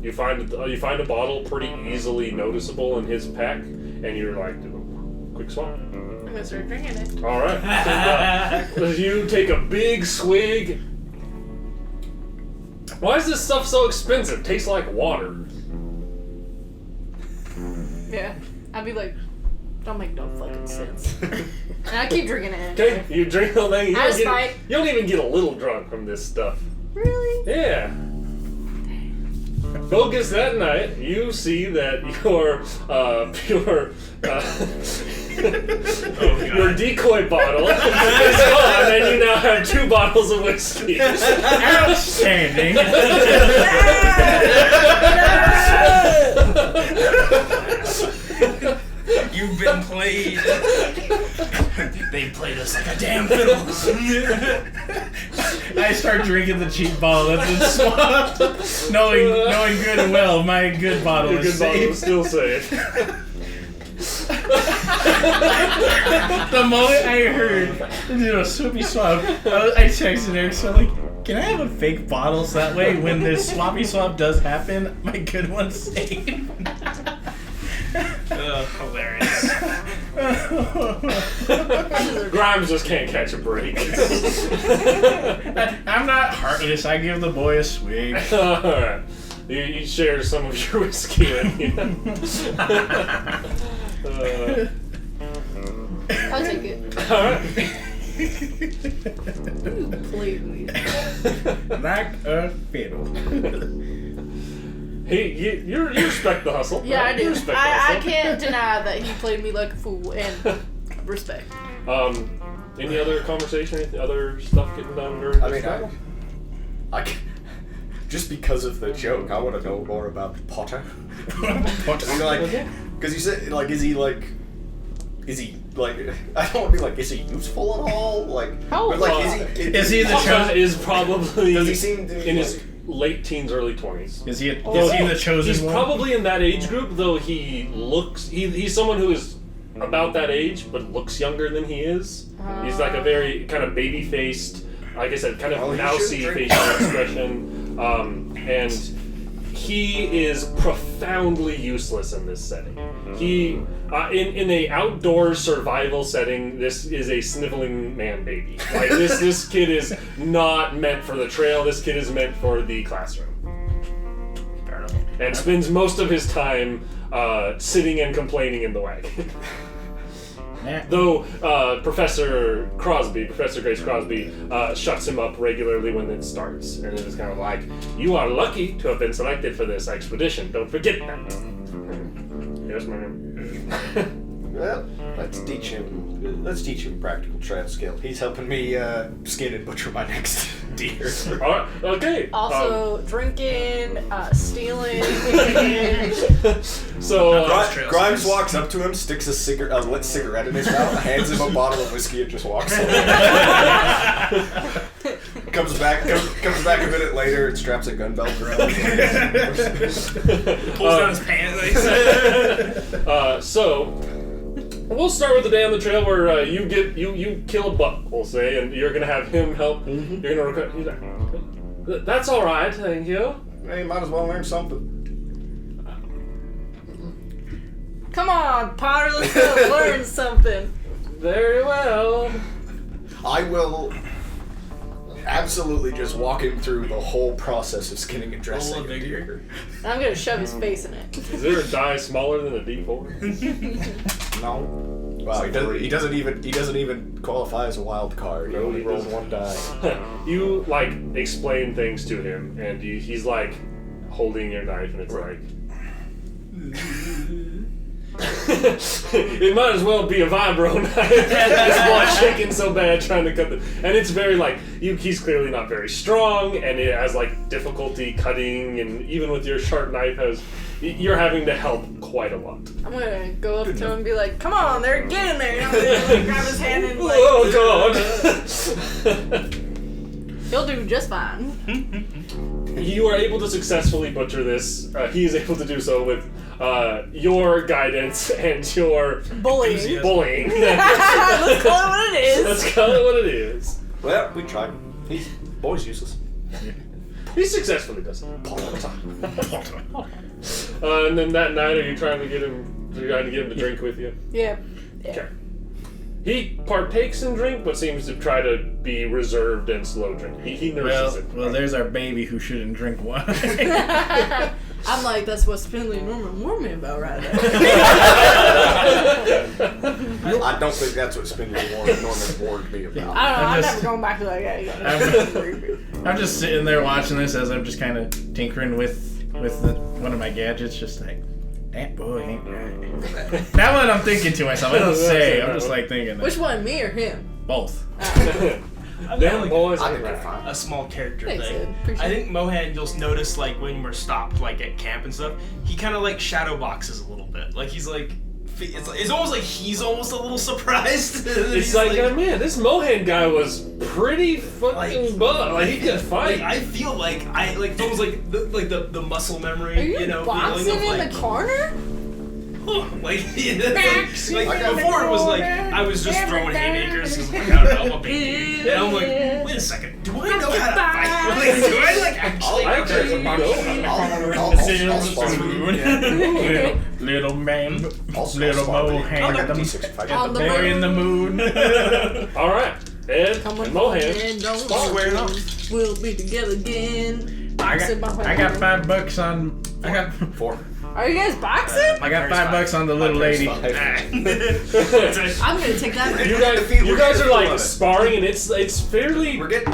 You find a bottle pretty easily noticeable in his pack, and you're like, do a quick swap. I'm gonna start drinking it. All right. So, you take a big swig. Why is this stuff so expensive? Tastes like water. Yeah. I'd be like, don't make no fucking sense. And I keep drinking it. Okay, you drink the whole thing. Out of spite. You don't even get a little drunk from this stuff. Really? Yeah. Bogus, that night, you see that your your decoy bottle is gone, and you now have 2 bottles of whiskey. Outstanding. You've been played. They played us like a damn fiddle. I start drinking the cheap bottle that's been swapped, knowing good and well my good bottle Your is good bottle safe. is still safe. The moment I heard swappy swap, I texted Eric, so I'm like, can I have a fake bottle so that way when this swappy swap does happen, my good one's safe? Hilarious. Grimes just can't catch a break. I'm not heartless. I give the boy a swig. Alright. You share some of your whiskey with you. I'll take it. Alright. You played me. Like a fiddle. You respect the hustle. Yeah, right? I do. You respect the I hustle. can't deny that he played me like a fool, and respect. Any other conversation? Any other stuff getting done during I this mean, battle? just because of the joke, I want to know more about Potter. Potter. I mean, like, because you said, like, is he like, I don't want to be like, is he useful at all? Like, How but, like, old? Is he the Potter chosen? is probably Does he seem to be, in his late teens, early 20s. Is he the He's chosen one? probably in that age group, though he looks... He's someone who is about that age, but looks younger than he is. He's like a very kind of baby-faced, like I said, kind of Oh, he mousy should drink. facial expression. And he is profoundly useless in this setting. He... in a outdoor survival setting, this is a sniveling man baby. Like, this kid is not meant for the trail. This kid is meant for the classroom. Fair enough. And spends most of his time sitting and complaining in the wagon. Yeah. Though Professor Grace Crosby, shuts him up regularly when it starts. And it is kind of like, you are lucky to have been selected for this expedition. Don't forget that. Yes, ma'am. well, let's teach him practical trail skill. He's helping me skin and butcher my next deer. All right, okay. Also, drinking, stealing, and So, Trail Grimes skills. walks up to him, sticks a lit cigarette in his mouth, hands him a bottle of whiskey, and just walks away. comes back a minute later and straps a gun belt around him. Pulls down his pants. so we'll start with the day on the trail where you kill a buck, we'll say, and you're gonna have him help. You're gonna record. He's like, that's all right, thank you. Hey, might as well learn something. come on, Potter, let's go learn something. Very well. I will absolutely just walk him through the whole process of skinning and dressing Roll a a vigor. deer. I'm gonna shove his face in it. Is there a die smaller than a D4? No. Wow, he doesn't even qualify as a wild card. He No, only he rolls doesn't. one die. You like explain things to him, and he's like holding your knife, and it's like. It might as well be a vibro knife. His blood shaking so bad trying to cut the, and it's very like he's clearly not very strong, and it has like difficulty cutting, and even with your sharp knife, you're having to help quite a lot. I'm gonna go up to him and be like, come on, they're getting there. And I'm gonna like, grab his hand and like, Oh God! he'll do just fine. You are able to successfully butcher this. He is able to do so with your guidance and your Bullying. bullying. Let's call it what it is. Let's call it what it is. Well, we tried. He's boy's useless. He successfully does it. And then that night, are you trying to get him to drink with you? Yeah. Okay. He partakes in drink, but seems to try to be reserved and slow drink. He nurses it. Well, there's our baby who shouldn't drink wine. I'm like, that's what Spindly Norman warned me about right now. I don't think that's what Spindly Norman warned me about. I don't know, I'm just- never going back to that guy. I'm just sitting there watching this as I'm just kind of tinkering with one of my gadgets, just like, that boy ain't right. That one I'm thinking to myself. I don't say. I'm just like thinking that. Which one, me or him? Both. Damn boys, I ain't think they're right. fine. A small character Thanks, thing. Ed. Appreciate I think Mohan, you'll notice like when we're stopped like at camp and stuff, he kind of like shadow boxes a little bit. Like he's like, it's almost like he's almost a little surprised. It's like, man, this Mohan guy was pretty fucking butt. Like he could fight. I feel like it's almost like the muscle memory, Are you know, boxing feeling of in like the corner? oh, like before it was like I was just throwing haymakers because like, I don't know, I'm a big dude. And I'm like, wait a second, do I know how to fight? Like, do I like actually? Little man, Also, little Mohan, On the boy in the moon. All right, Ed Come on, and Mohan. and don't Squaring up. We'll be together again. I got $5 on. I got 4. Are you guys boxing? I got $5 on the little lady. I'm gonna take that. You guys are like sparring, and it's fairly. We're you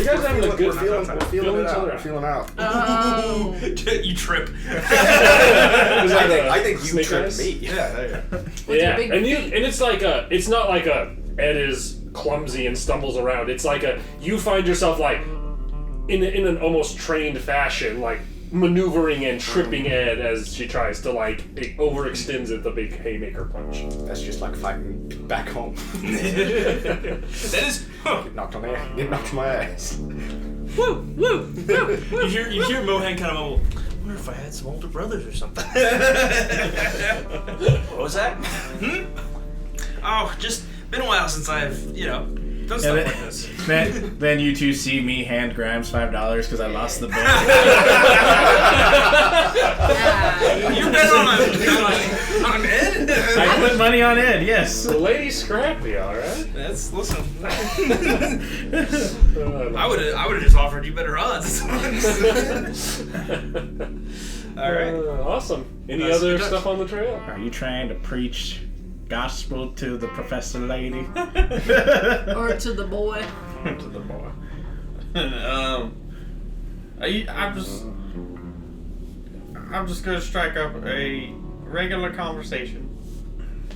guys having a good feeling feeling it out. each other We're feeling out. Oh. You trip. I think you Snake tripped eyes? me. Yeah. Yeah, big and feet. it's like it's not like Ed is clumsy and stumbles around. It's like you find yourself like in an almost trained fashion, like maneuvering and tripping Ed as she tries to like it overextends at the big haymaker punch. That's just like fighting back home. That is. Get knocked on my ass. Woo, woo, woo, woo. You hear Mohan kind of mumble. I wonder if I had some older brothers or something. What was that? Oh, just been a while since I've done stuff like this. Then you two see me hand Grimes $5 because I lost the bet. You bet on Ed? I put money on Ed, yes. The lady's scrappy, all right. Listen. I would have just offered you better odds. All right. Awesome. Any Nice. other Good stuff on the trail? Are you trying to preach gospel to the professor lady? Or to the boy. To the boy. I'm just gonna strike up a regular conversation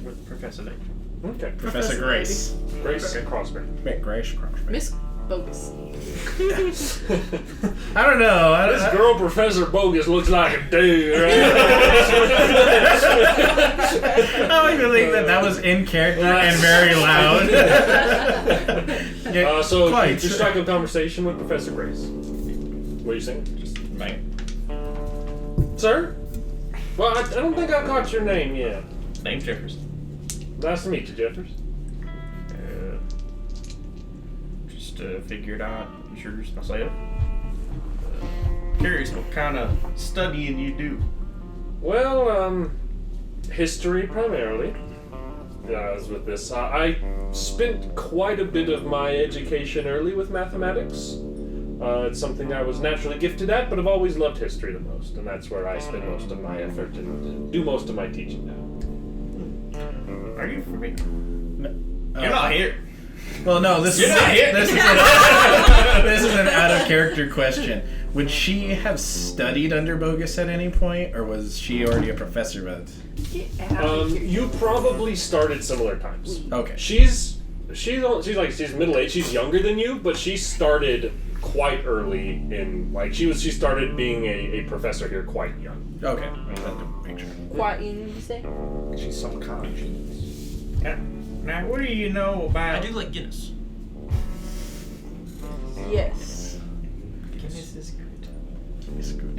with Professor Lady. Okay. Professor Grace. Grace Crosby. Wait, Grace Crosby. Miss Bogus. I don't know. This girl, Professor Bogus, looks like a dude. Right? I don't even think that was in character and very loud. Yeah, So quite. you strike up conversation with Professor Grace. What are you saying? Just man. Sir? Well, I don't think I've caught your name yet. Name Jefferson. Nice to meet you, Jeffers. Just figured I'd introduce myself. Curious what kind of studying you do. Well, history primarily. As with this, I spent quite a bit of my education early with mathematics. It's something I was naturally gifted at, but I've always loved history the most, and that's where I spend most of my effort and do most of my teaching now. Are you for me? No. You're not here. Well, no, this is not here. this is an out of character question. Would she have studied under Bogus at any point, or was she already a professor? But You probably started similar times. okay, She's middle aged. She's younger than you, but she started quite early in she started being a professor here quite young. okay. Make sure. Quite young, you say? She's some kind of genius. Now, what do you know about... I do like Guinness. Yes. Guinness is good. It's good.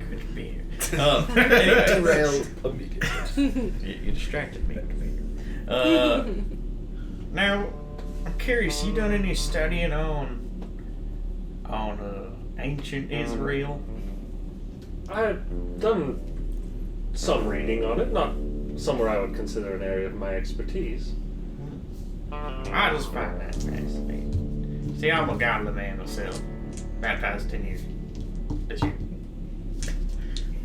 Good beer. Anyway, Anyway, immediately. you distracted me. Now, I'm curious. You done any studying on ancient Israel? I've done some reading on it, not somewhere I would consider an area of my expertise. I just find that fascinating. See, I'm a godly man myself. Baptized 10 years this year.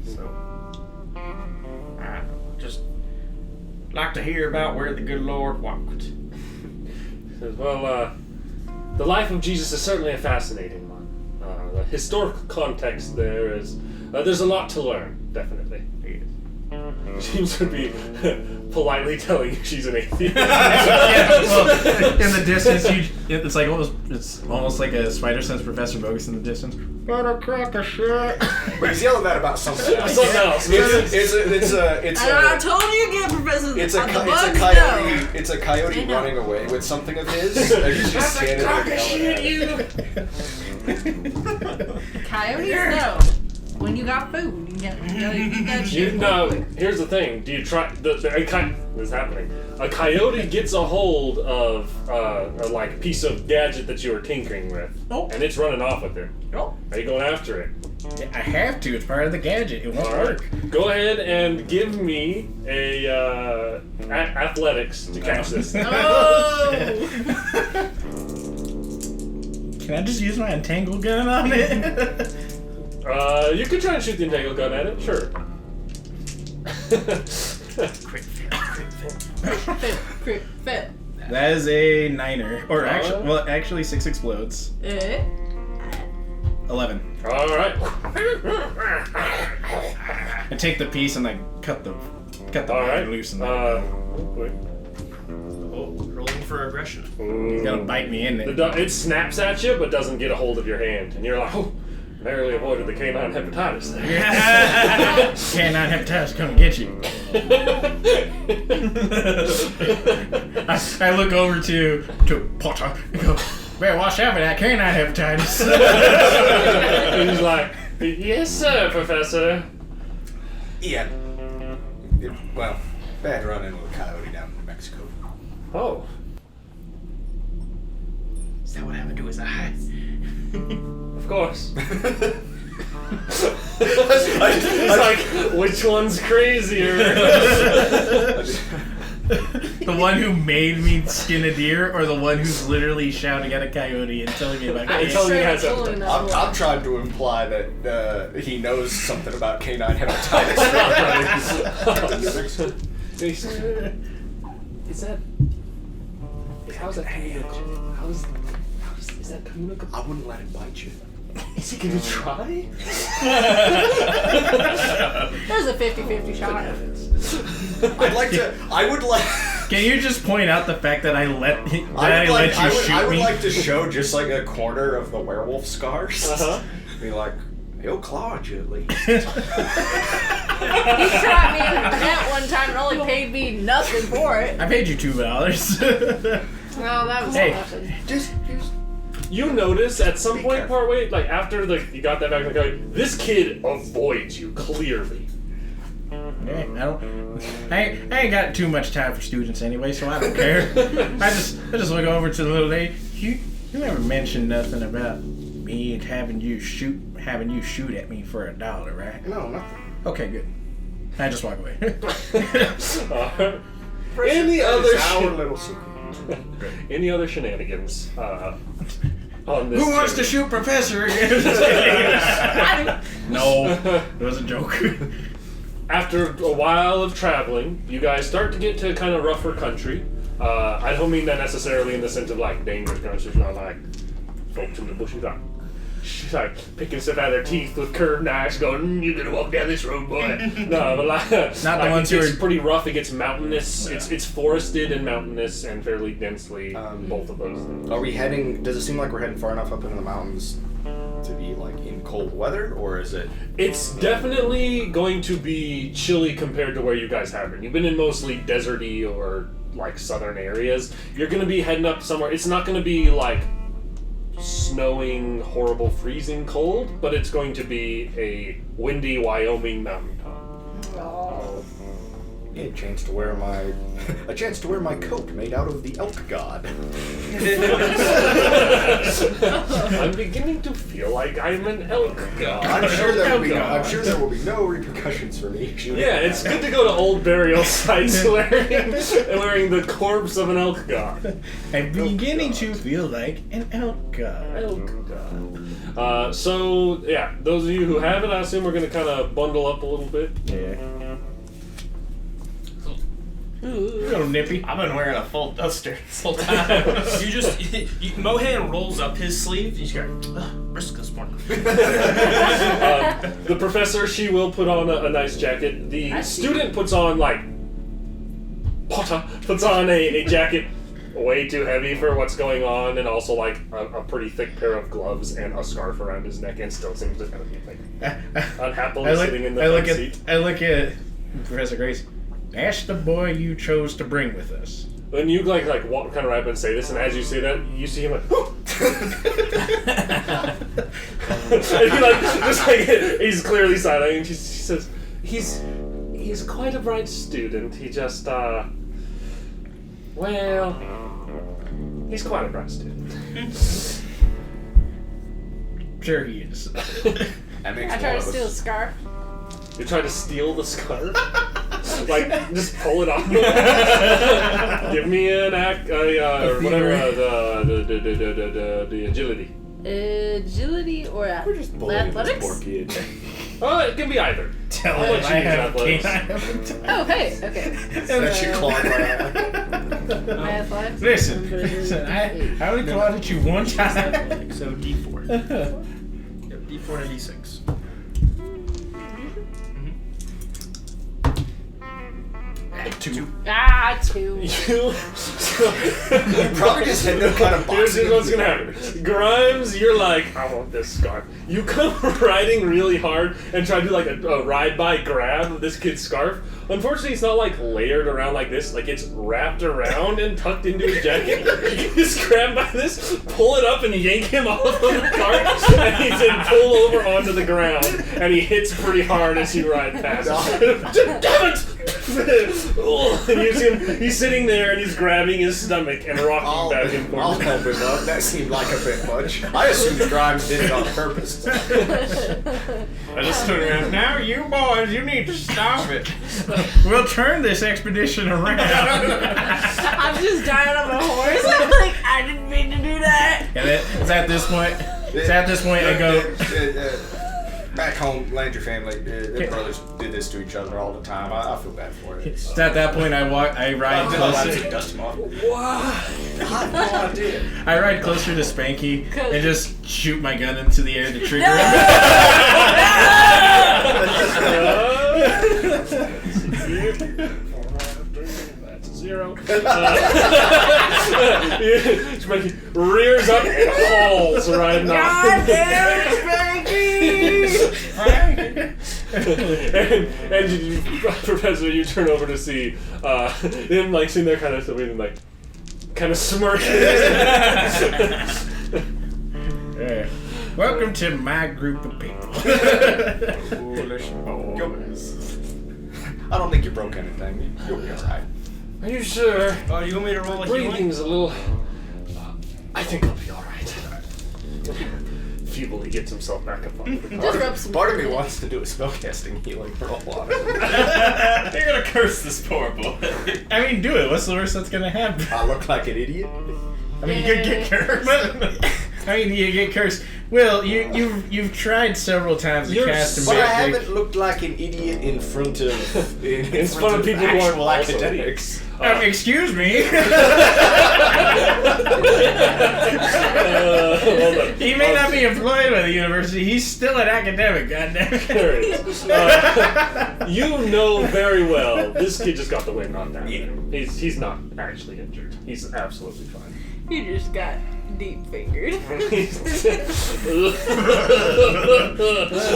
So, I just like to hear about where the good Lord walked. Well, the life of Jesus is certainly a fascinating one. The historical context there is, there's a lot to learn, definitely. Yes. Seems to be politely telling you she's an atheist. Yeah, well, in the distance, it's almost like a Spider Sense Professor Bogus in the distance. Better crack a shit. But he's yelling that about something else. Something else. It's I told you again, Professor. It's on the a bugs, coyote. no. It's a coyote I know. running away with something of his. And he's just standing there yelling at it. Coyotes? No. when you got food. You gotta eat that You shit. know, real quick. here's the thing. Do you try? This is happening. A coyote gets a hold of a like piece of gadget that you were tinkering with, Oh. and it's running off with it. Oh. Are you going after it? Yeah, I have to. It's part of the gadget. It won't All right. work. Go ahead and give me a athletics to catch this. Oh! Can I just use my entangle gun on it? You could try and shoot the entangle gun at it. Sure. Crit, fail. That is a 9er. Or actually 6 explodes. 11. All right. I take the piece and like cut the All bag right. loose and let it go. Wait. Oh, rolling for aggression. He's gonna bite me in it. It snaps at you, but doesn't get a hold of your hand, and you're like, oh, narrowly avoided the canine hepatitis there. Canine hepatitis come get you. I look over to Potter and go, better watch out for that canine hepatitis. And he's like, yes, sir, Professor. Yeah. Well, bad run into a coyote down in New Mexico. Oh, Is that what happened to his eye? of course. It's like, which one's crazier? The one who made me skin a deer, or the one who's literally shouting at a coyote and telling me about It's it? telling you it has Straight up hepatitis. killing I'm trying to imply that he knows something about canine hepatitis. Is that? How's that communicable? Is that communicable? I wouldn't let him bite you. Is he gonna try? There's a 50-50 shot. I would like. Can you just point out the fact that I let you I shoot would me? like to show just like a corner of the werewolf scars. Uh-huh. Be like, he'll claw at you at least. He shot me in the net one time and only paid me nothing for it. I paid you $2. Well, that was Hey. nothing. just. You notice at some Be point, careful. partway, like after you got that back in the guy, this kid avoids you clearly. Yeah, I ain't got too much time for students anyway, so I don't care. I just look over to the little lady. You never mentioned nothing about me having you shoot at me for $1, right? No, nothing. Okay, good. I just walk away. Any other It's our little secret. any other shenanigans on this? Who wants to journey? shoot Professor again? No, it was a joke. After a while of traveling, you guys start to get to kind of rougher country. I don't mean that necessarily in the sense of like dangerous country. It's not like folks in the bushes like picking stuff out of their teeth with curved knives, going, "You're gonna walk down this road, boy." No, but like Not the ones who it's are- pretty rough. It gets mountainous. It's forested and mountainous and fairly densely. Both of those things. Are we heading? Does it seem like we're heading far enough up into the mountains to be like in cold weather, or is it? It's definitely going to be chilly compared to where you guys have been. You've been in mostly deserty or like southern areas. You're going to be heading up somewhere. It's not going to be like snowing, horrible, freezing cold, but it's going to be a windy Wyoming mountaintop. A chance to wear my coat made out of the elk god. I'm beginning to feel like I'm an elk god. I'm sure there will be God. no repercussions for me shooting. Yeah, it's good to go to old burial sites wearing the corpse of an elk god. I'm beginning to feel like an elk god. Elk god. So yeah, those of you who have it, I assume we're going to kind of bundle up a little bit. Yeah. Little nippy. I've been wearing a full duster this whole time. Mohan rolls up his sleeve. You just go, brisk this morning. The professor, she will put on a nice jacket. The student puts on Potter puts on a jacket way too heavy for what's going on, and also like a pretty thick pair of gloves and a scarf around his neck, and still seems to kind of be like unhappily sitting in the front seat. I look at Professor Grace. That's the boy you chose to bring with us. When you walk kind of right up and say this, and as you say that, you see him like, And he like just like he's clearly side-eyeing. And she says, "He's quite a bright student. He just well, he's quite a bright student." Sure he is. That makes I one tried to of us. steal a scarf. You try to steal the scarf? Like, just pull it off. Give me an act, or whatever, the agility. Agility or We're just bullying this athletics? poor kid. It can be either. Tell I'll him let you I use have athletics. canine. Oh, hey, okay. That shit clawed right out. My athletics. Listen, Number I only clawed at you one time. So D4. Yep, D4 and D6. Two. Ah, 2. You Probably just had no kind of Here's boxing. what's gonna happen. Grimes, you're like, I want this scarf. You come riding really hard and try to do like a ride-by grab of this kid's scarf. Unfortunately, it's not like layered around like this. Like it's wrapped around and tucked into his jacket. You just grab by this, pull it up, and yank him off of the cart, and he's then pull over onto the ground, and he hits pretty hard as you ride past. Damn it! And you see him, he's sitting there and he's grabbing his stomach and rocking back and I'll forth. help him up. That seemed like a bit much. I assumed Grimes did it on purpose. I just turned around. Now you boys, you need to stop it. We'll turn this expedition around. I'm just dying on my horse. I'm like, I didn't mean to do that. And it's at this point. It's at this point I go. Back home, Landry family, their brothers did this to each other all the time. I feel bad for it. It's at that point I ride closer. Dust him off. What? I have no idea. I ride closer to Spanky and just shoot my gun into the air to trigger him. That's a 0. Spanky rears up and hauls right now. God damn it, and you, Professor, you turn over to see him like sitting there kind of like kind of smirking. Yeah. Welcome to my group of people. Foolish boys. I don't think you broke anything. You'll be alright. Are you sure? Oh, you want me to roll a healing? Breathing's a little. I think I'll be alright. Feebly gets himself back up on the Just rub some. Part of me wants to do a spellcasting healing for a while. You're gonna curse this poor boy. I mean, do it. What's the worst that's gonna happen? I look like an idiot. I mean, you could get cursed. I mean, you get cursed. Will, you've tried several times to cast a But I magic. haven't looked like an idiot in front of In front of people who aren't actual also academics. Excuse me. He may not be employed by the university. He's still an academic. Goddammit. There it is. You know very well this kid just got the wind knocked out of him. He's not actually injured. He's absolutely fine. You just got deep fingered.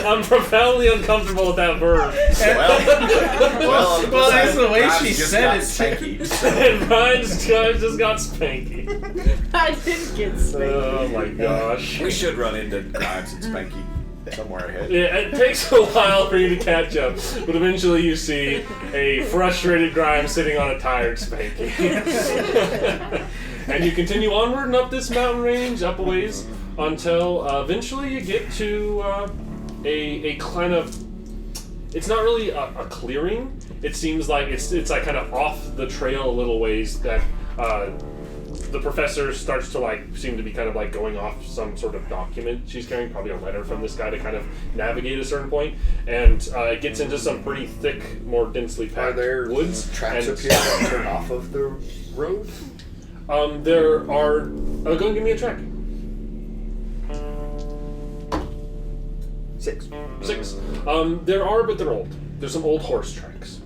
I'm profoundly uncomfortable with that verb. Well, that's the way she just said got it. spanky. And Brian's just got spanky. I did get spanked. Oh my gosh. We should run into Grimes and Spanky somewhere ahead. Yeah, it takes a while for you to catch up, but eventually you see a frustrated Grimes sitting on a tired Spanky. And you continue onward and up this mountain range, up a ways, until eventually you get to a kind of. It's not really a clearing. It seems like it's like kind of off the trail a little ways that the professor starts to like seem to be kind of like going off some sort of document she's carrying, probably a letter from this guy to kind of navigate a certain point, and it gets into some pretty thick, more densely Are packed there woods. tracks and up here that turn off of the road? There are. Go and give me a track. 6. 6. There are, but they're old. There's some old horse tracks.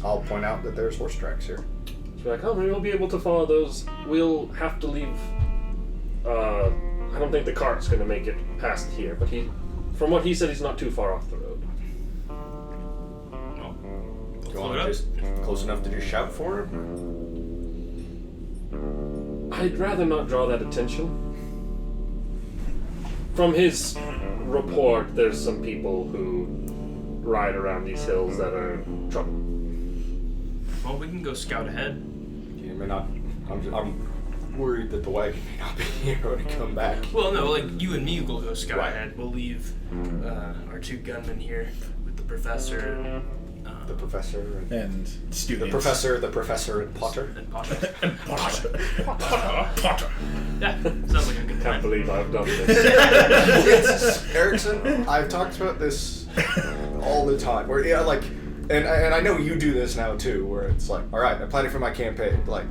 I'll point out that there's horse tracks here. So you're like, oh, maybe we'll be able to follow those. We'll have to leave. I don't think the cart's going to make it past here, but from what he said, he's not too far off the road. Do you want to just close enough to just shout for him? I'd rather not draw that attention. from his report, there's some people who ride around these hills that are in trouble. Well, we can go scout ahead. You may not. I'm worried that the wagon may not be here when I come back. Well, no, like you and me will go scout Right. ahead. We'll leave our 2 gunmen here with the professor. The professor And the students. professor and Potter. And Potter. Potter. Yeah, sounds like a good Can't plan. believe I've done this. Yes, Erickson, I've talked about this all the time. Where and I know you do this now too. Where it's like, all right, I'm planning for my campaign, like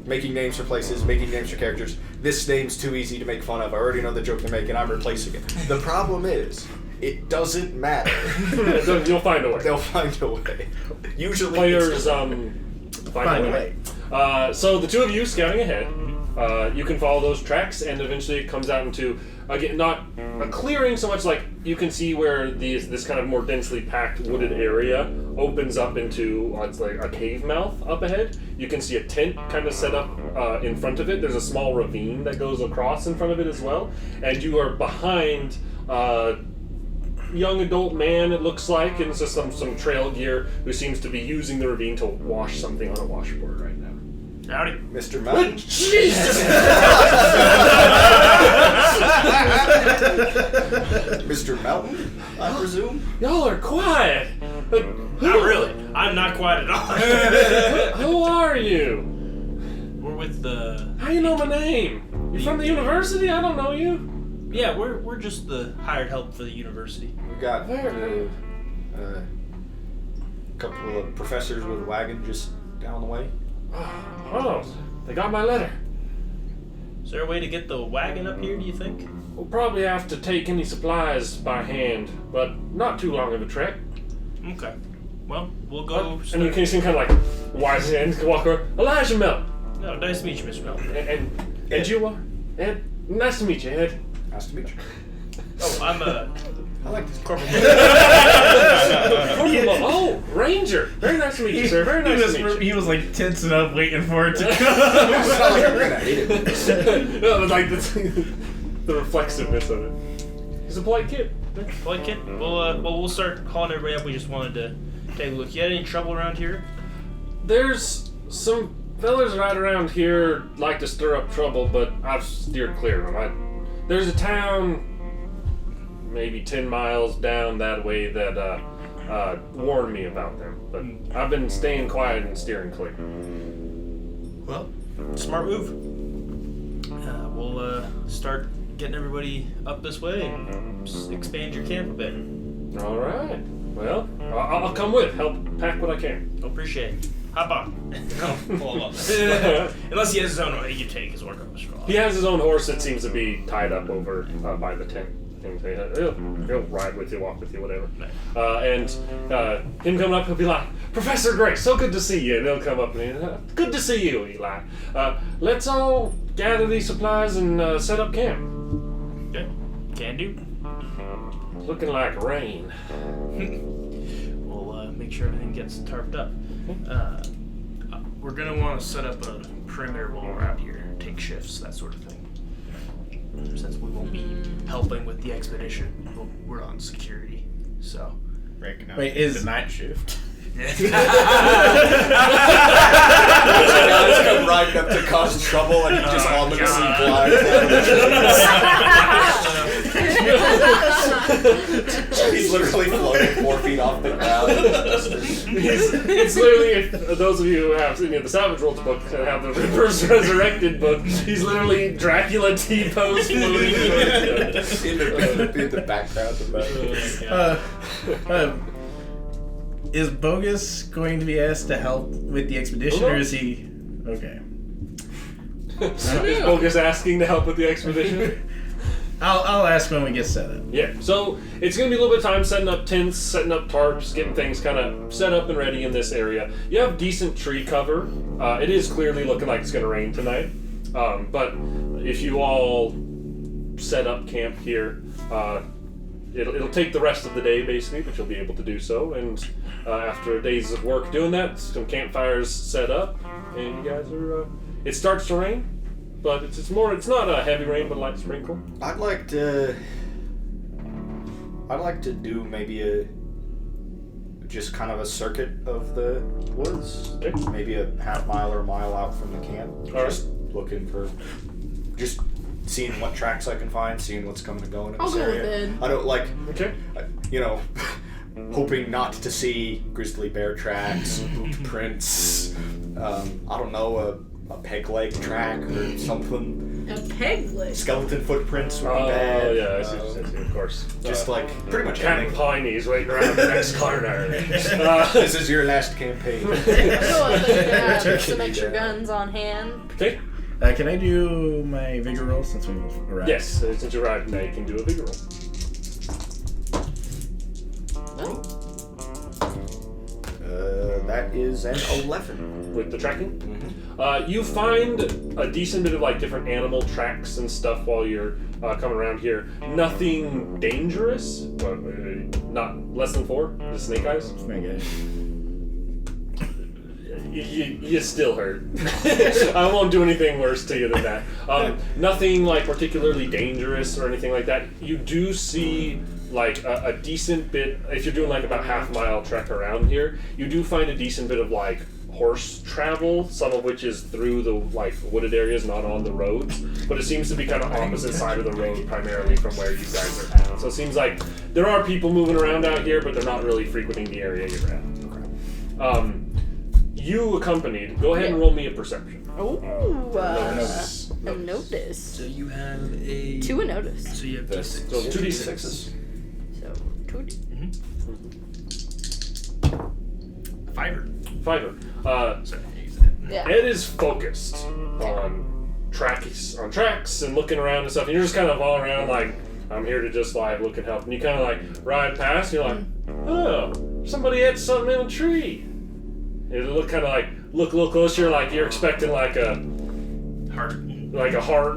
making names for places, making names for characters. This name's too easy to make fun of. I already know the joke they're making. I'm replacing it. The problem is, it doesn't matter. You'll find a way. They'll find a way. Usually, Players Find a way. So the 2 of you scouting ahead, you can follow those tracks, and eventually it comes out into, again, not a clearing so much, like you can see where this kind of more densely packed wooded area opens up into it's like a cave mouth up ahead. You can see a tent kind of set up in front of it. There's a small ravine that goes across in front of it as well, and you are behind young adult man, it looks like, and so some trail gear, who seems to be using the ravine to wash something on a washboard right now. Howdy. Mr. Mountain. Jesus! Mr. Mountain, I presume. Y'all are quiet. But Not really. I'm not quiet at all. Who are you? We're with the. How you know my name? You from the university? I don't know you. Yeah, we're just the hired help for the university. We got Where? a couple of professors with a wagon just down the way. Oh, they got my letter. Is there a way to get the wagon up here, do you think? We'll probably have to take any supplies by hand, but not too long of a trek. Okay. Well, we'll go. And you can see him kind of like wise hands walk over. Elijah Mel. No, nice to meet you, Mr. Melton. And you are? Ed? Nice to meet you, Ed. Nice to meet you. Oh, I'm I like this. Corporal. Oh, Ranger. Very nice to meet you, sir. Very nice to meet you. He was like tensing up, waiting for it to It's come. not like I'm gonna hate it. No, but like the reflexiveness of it. He's a polite kid. Polite kid. Well, we'll start calling everybody up. We just wanted to take a look. You had any trouble around here? There's some fellas right around here like to stir up trouble, but I've steered clear of them. There's a town maybe 10 miles down that way that warned me about them, but I've been staying quiet and steering clear. Well, smart move. We'll start getting everybody up this way and expand your camp a bit. All right. Well, I'll come with. Help pack what I can. Appreciate it. Hop on. No, pull up. Unless he has his own way, you take his order. He has his own horse that seems to be tied up over by the tent. He'll ride with you, walk with you, whatever. And him coming up, he'll be like, Professor Gray, so good to see you. And he'll come up and good to see you, Eli. Let's all gather these supplies and set up camp. Okay. Can do. It's looking like rain. We'll make sure everything gets tarped up. We're gonna want to set up a perimeter while we're out here, take shifts, that sort of thing. Since we won't be helping with the expedition, we're on security. So. Wait, is the night shift? Guys come riding up to cause trouble, and he just ominously glides He's literally floating 4 feet off the ground. It's literally, if those of you who have any of the Savage Worlds book and have the Ripper's Resurrected book, he's literally Dracula T-pose floating. in the background of that. Is Bogus going to be asked to help with the expedition, or is he... Okay. Is Bogus asking to help with the expedition? I'll ask when we get set up. Yeah, so it's going to be a little bit of time setting up tents, setting up tarps, getting things kind of set up and ready in this area. You have decent tree cover. It is clearly looking like it's going to rain tonight. But if you all set up camp here, it'll take the rest of the day basically, but you'll be able to do so. And after days of work doing that, some campfires set up, and you guys are. It starts to rain, but it's not a heavy rain, but a light sprinkle. I'd like to I'd like to do maybe just kind of a circuit of the woods. Okay. Maybe a half mile or a mile out from the camp. All Just looking for, just seeing what tracks I can find, seeing what's coming and going in I'll this go area. with Ed. I don't like, Okay. you know, hoping not to see grizzly bear tracks, boot prints. I don't know, a peg leg track or something. A peg leg. Skeleton footprints would be Oh, bad. yeah, I see, of course. Just like pretty much Cat and anything. Piney's waiting around the next corner. This is your last campaign. I'll go with Ed. Have some extra guns on hand. Okay. Can I do my vigor roll since we arrived? Yes, since you arrived now, you can do a vigor roll. Oh. That is an 11. With the tracking? Mm-hmm. You find a decent bit of like different animal tracks and stuff while you're coming around here. Nothing dangerous, but not less than 4. The snake eyes. Okay. You still hurt. I won't do anything worse to you than that. Nothing like particularly dangerous or anything like that. You do see like a decent bit, if you're doing like about half-mile trek around here, you do find a decent bit of like horse travel, some of which is through the like wooded areas, not on the roads, but it seems to be kind of opposite side of the road primarily from where you guys are at. So it seems like there are people moving around out here, but they're not really frequenting the area you're at. You accompanied. Go ahead and roll me a perception. Oh, Notice. a notice. So you have a 2 a notice. So you have D6. So 2d6s. So 2. Fiver. Fiver. Sorry, Yeah. Ed is focused on tracks and looking around and stuff, and you're just kind of all around like, I'm here to just like look and help. And you kind of like ride past, and you're like, oh, somebody had something in a tree. You look kind of like look a little closer, like you're expecting like a Heart.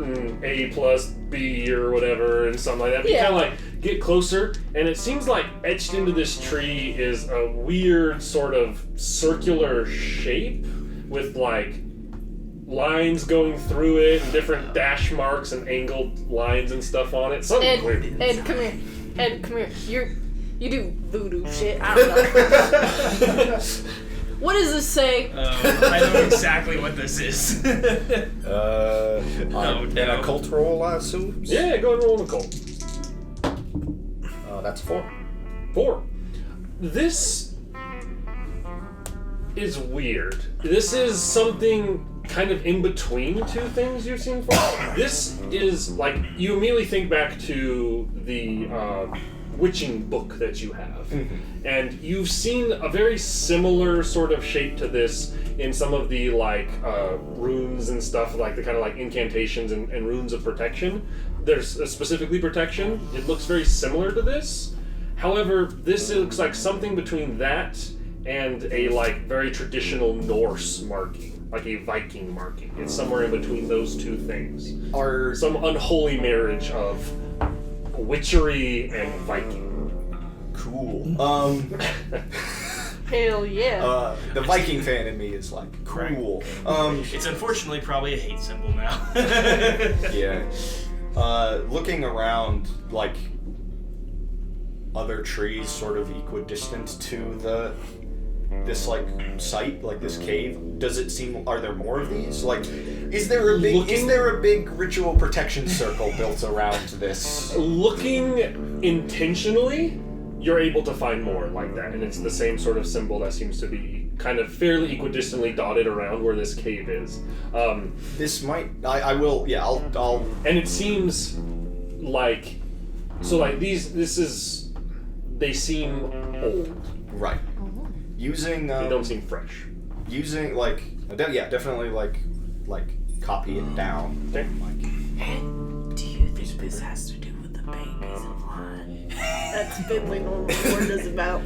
and A plus B or whatever and something like that. But Yeah. you kind of like get closer, and it seems like etched into this tree is a weird sort of circular shape with like lines going through it and different dash marks and angled lines and stuff on it. Something weird. Ed, come here. Ed, come here. You do voodoo shit. I don't know. What does this say? I know exactly what this is. An occult roll, I assume? Yeah, go ahead and roll an occult. That's 4. 4. This is weird. This is something kind of in between two things you've seen before. This is like, you immediately think back to the witching book that you have. And you've seen a very similar sort of shape to this in some of the like runes and stuff, like the kind of like incantations and runes of protection. There's specifically protection. It looks very similar to this. However, this looks like something between that and a like very traditional Norse marking, like a Viking marking. It's somewhere in between those two things. Are Some unholy marriage of witchery and Viking. cool. Hell yeah. The Viking fan in me is like, cool. It's unfortunately probably a hate symbol now. Yeah. Looking around, like, other trees sort of equidistant to this like site, like this cave, does it seem, are there more of these? Like, is there a big ritual protection circle built around this? Looking intentionally, you're able to find more like that, and it's the same sort of symbol that seems to be kind of fairly equidistantly dotted around where this cave is. This might, I'll And it seems like, so like they seem old. right. Using They don't seem fresh. using like definitely like copy it down. Okay. Like, Do you think this has to do with the babies in line? That's been like what the word is about.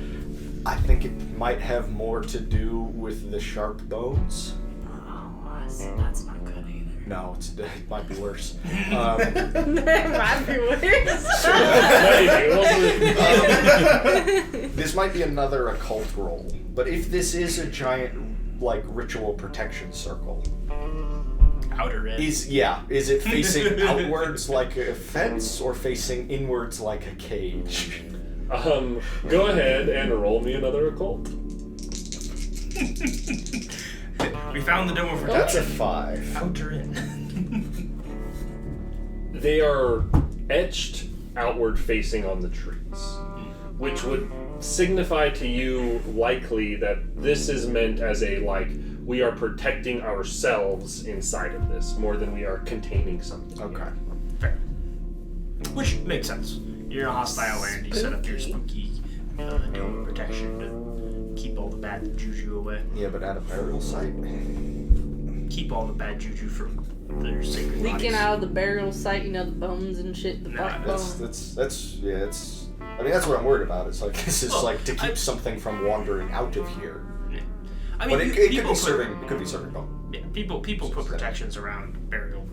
I think it might have more to do with the sharp bones. Oh, that's not good either. No, it might be worse. That might be worse. This might be another occult roll, but if this is a giant like ritual protection circle, Outer edge. is it facing outwards like a fence or facing inwards like a cage? Go ahead and roll me another occult. We found the demo for That's a 5. outer in. They are etched outward facing on the trees, which would signify to you likely that this is meant as a, like, we are protecting ourselves inside of this more than we are containing something. Okay. Fair. Which makes sense. You're in a hostile land, you set up your spooky dome protection to keep all the bad juju away. Yeah, but at a burial site? Keep all the bad juju from their sacred Leaking bodies. out of the burial site, you know, the bones and shit, the Nah, backbone. That's I mean, that's what I'm worried about. It's like, this is Well, like to keep something from wandering out of here. I mean, But it could be serving, it could be serving both. Yeah, people put protections around burial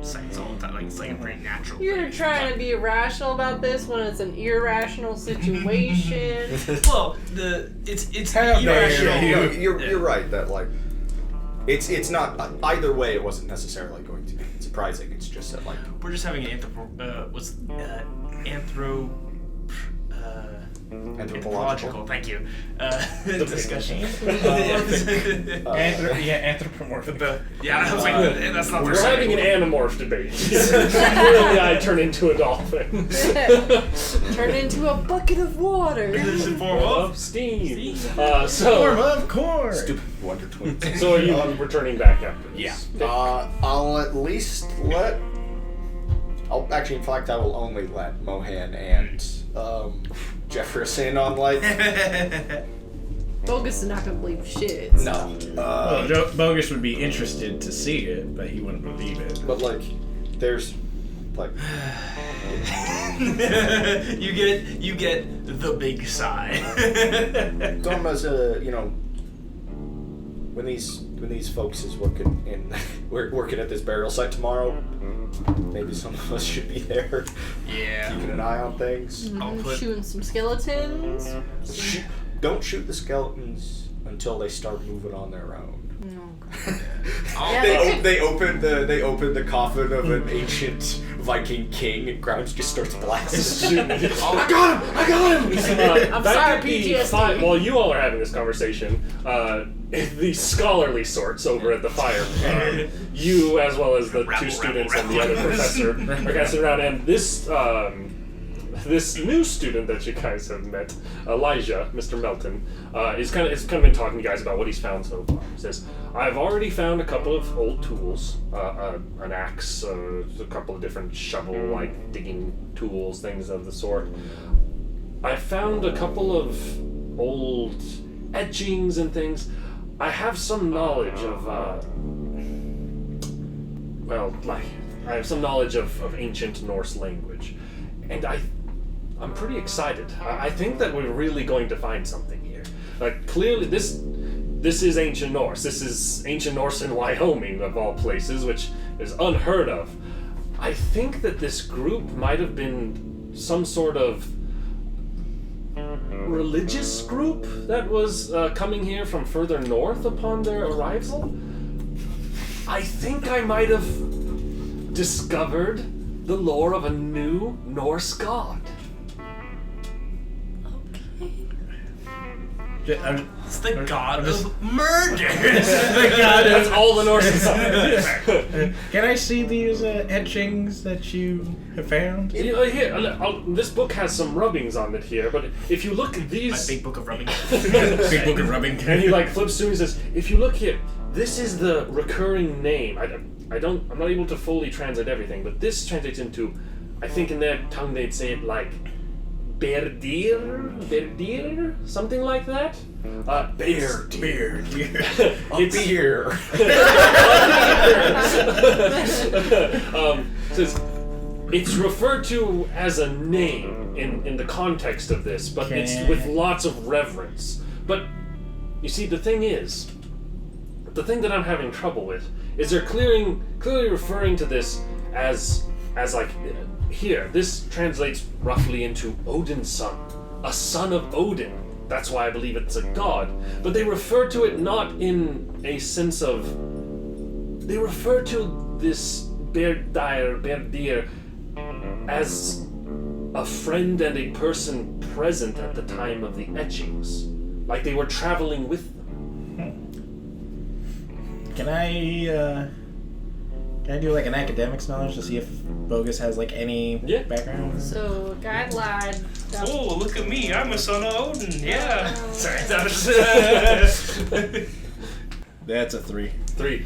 sites all the time. Like, it's like a pretty natural You're thing. trying to be irrational about this when it's an irrational situation. Well, it's How dare irrational. You're right that like it's not either way. It wasn't necessarily going to be surprising. It's just that like We're just having an anthropological. Thank you. Discussion. Anthropomorphic. Yeah, I was like, that's not. We're having an animorph debate. Really, I turn into a dolphin. Turn into a bucket of water. Form Of of steam. Form So of corn. stupid Wonder Twins. are you returning back after this? Yeah. I'll at least let. Actually, in fact, I will only let Mohan and Jefferson on like. Bogus is not gonna believe shit. No. Well, Bogus would be interested to see it, but he wouldn't believe it. But like, there's like. you get the big sigh. Dom as a when these folks is working in we're working at this burial site tomorrow, maybe some of us should be there Yeah. keeping an eye on things. I'll put- Shooting some skeletons. Don't shoot the skeletons until they start moving on their own. Yeah, They open the coffin of an ancient Viking king, and Grimes just starts blasting. I got him! I'm That sorry, could be PTSD. fine. While you all are having this conversation, the scholarly sorts over at the fire, you as well as the two students and the other professor are kind of sitting around, and this new student that you guys have met, Elijah, Mr. Melton, is kind of been talking to you guys about what he's found so far. He says, "I've already found a couple of old tools, an axe, a couple of different shovel-like digging tools, things of the sort. I found a couple of old etchings and things. I have some knowledge of, I have some knowledge of ancient Norse language, and I'm pretty excited. I think that we're really going to find something here. Clearly, this is ancient Norse. This is ancient Norse in Wyoming, of all places, which is unheard of. I think that this group might have been some sort of religious group that was coming here from further north upon their arrival. I think I might have discovered the lore of a new Norse god." It's the god of murder. That's all the Norse inside. Can I see these etchings that you have found? This book has some rubbings on it here, but if you look at My these, big book of rubbing. Big book of rubbing. and he flips through and says, "If you look here, this is the recurring name. I'm not able to fully translate everything, but this translates into, I think in their tongue they'd say it like Berdir, something like that. Beer. Says it's referred to as a name in the context of this, but it's with lots of reverence. But you see, the thing that I'm having trouble with is they're clearly referring to this as like. Here, this translates roughly into Odin's son, a son of Odin. That's why I believe it's a god. But they refer to it not in a sense of... They refer to this Berdir as a friend and a person present at the time of the etchings, like they were traveling with them. Can I do like an academics knowledge to see if Bogus has like any background? So, guy lied. Oh, look at me! I'm a son of Odin. Yeah. Sorry, that was. That's a 3. 3.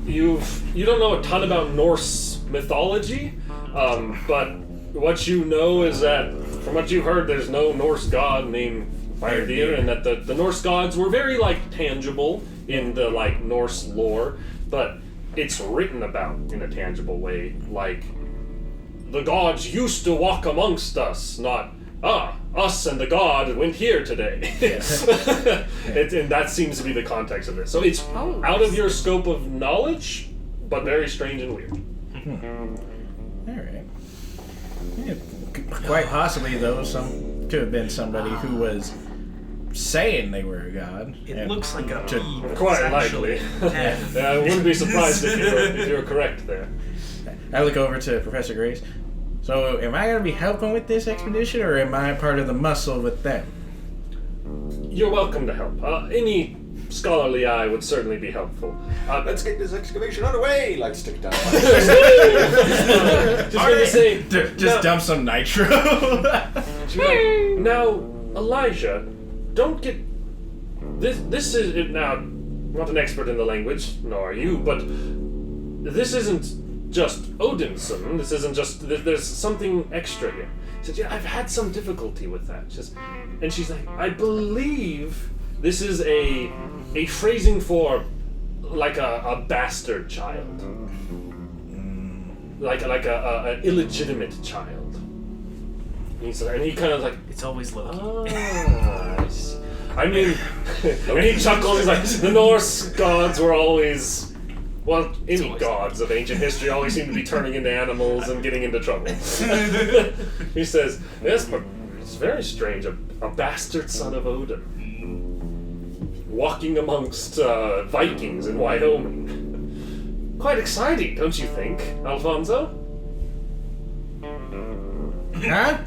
You don't know a ton about Norse mythology, but what you know is that, from what you've heard, there's no Norse god named Firedeer, and that the Norse gods were very like tangible in the like Norse lore, but it's written about in a tangible way, like the gods used to walk amongst us, not us and the god went here today. And that seems to be the context of it. So it's out of your scope of knowledge, but very strange and weird. Alright. Yeah, quite possibly, though, could have been somebody who was saying they were a god. It looks like a quite likely. I wouldn't be surprised if you're correct there. I look over to Professor Grace. So, am I going to be helping with this expedition, or am I part of the muscle with them? You're welcome to help. Any scholarly eye would certainly be helpful. Let's get this excavation underway! Like, stick it down. Just gonna say, just dump some nitro. now, Elijah, don't get... This is... Now, I'm not an expert in the language, nor are you, but this isn't just Odinson. This isn't just... There's something extra here. He said, yeah, I've had some difficulty with that. And she's like, I believe this is a phrasing for like a bastard child. Like an illegitimate child. And he kind of like... It's always Loki. I mean, and he chuckles, he's like, the Norse gods were always... Well, any gods of ancient history always seem to be turning into animals and getting into trouble. He says, yes, but it's very strange. A bastard son of Odin. Walking amongst Vikings in Wyoming. Quite exciting, don't you think, Alfonso? Huh?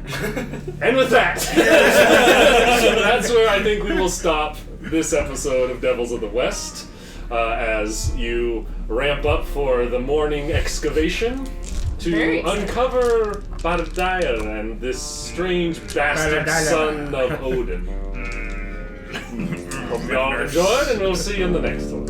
And with that, that's where I think we will stop this episode of Devils of the West. As you ramp up for the morning excavation to uncover Bardaia and this strange bastard son of Odin. Hope you all enjoyed, and we'll see you in the next one.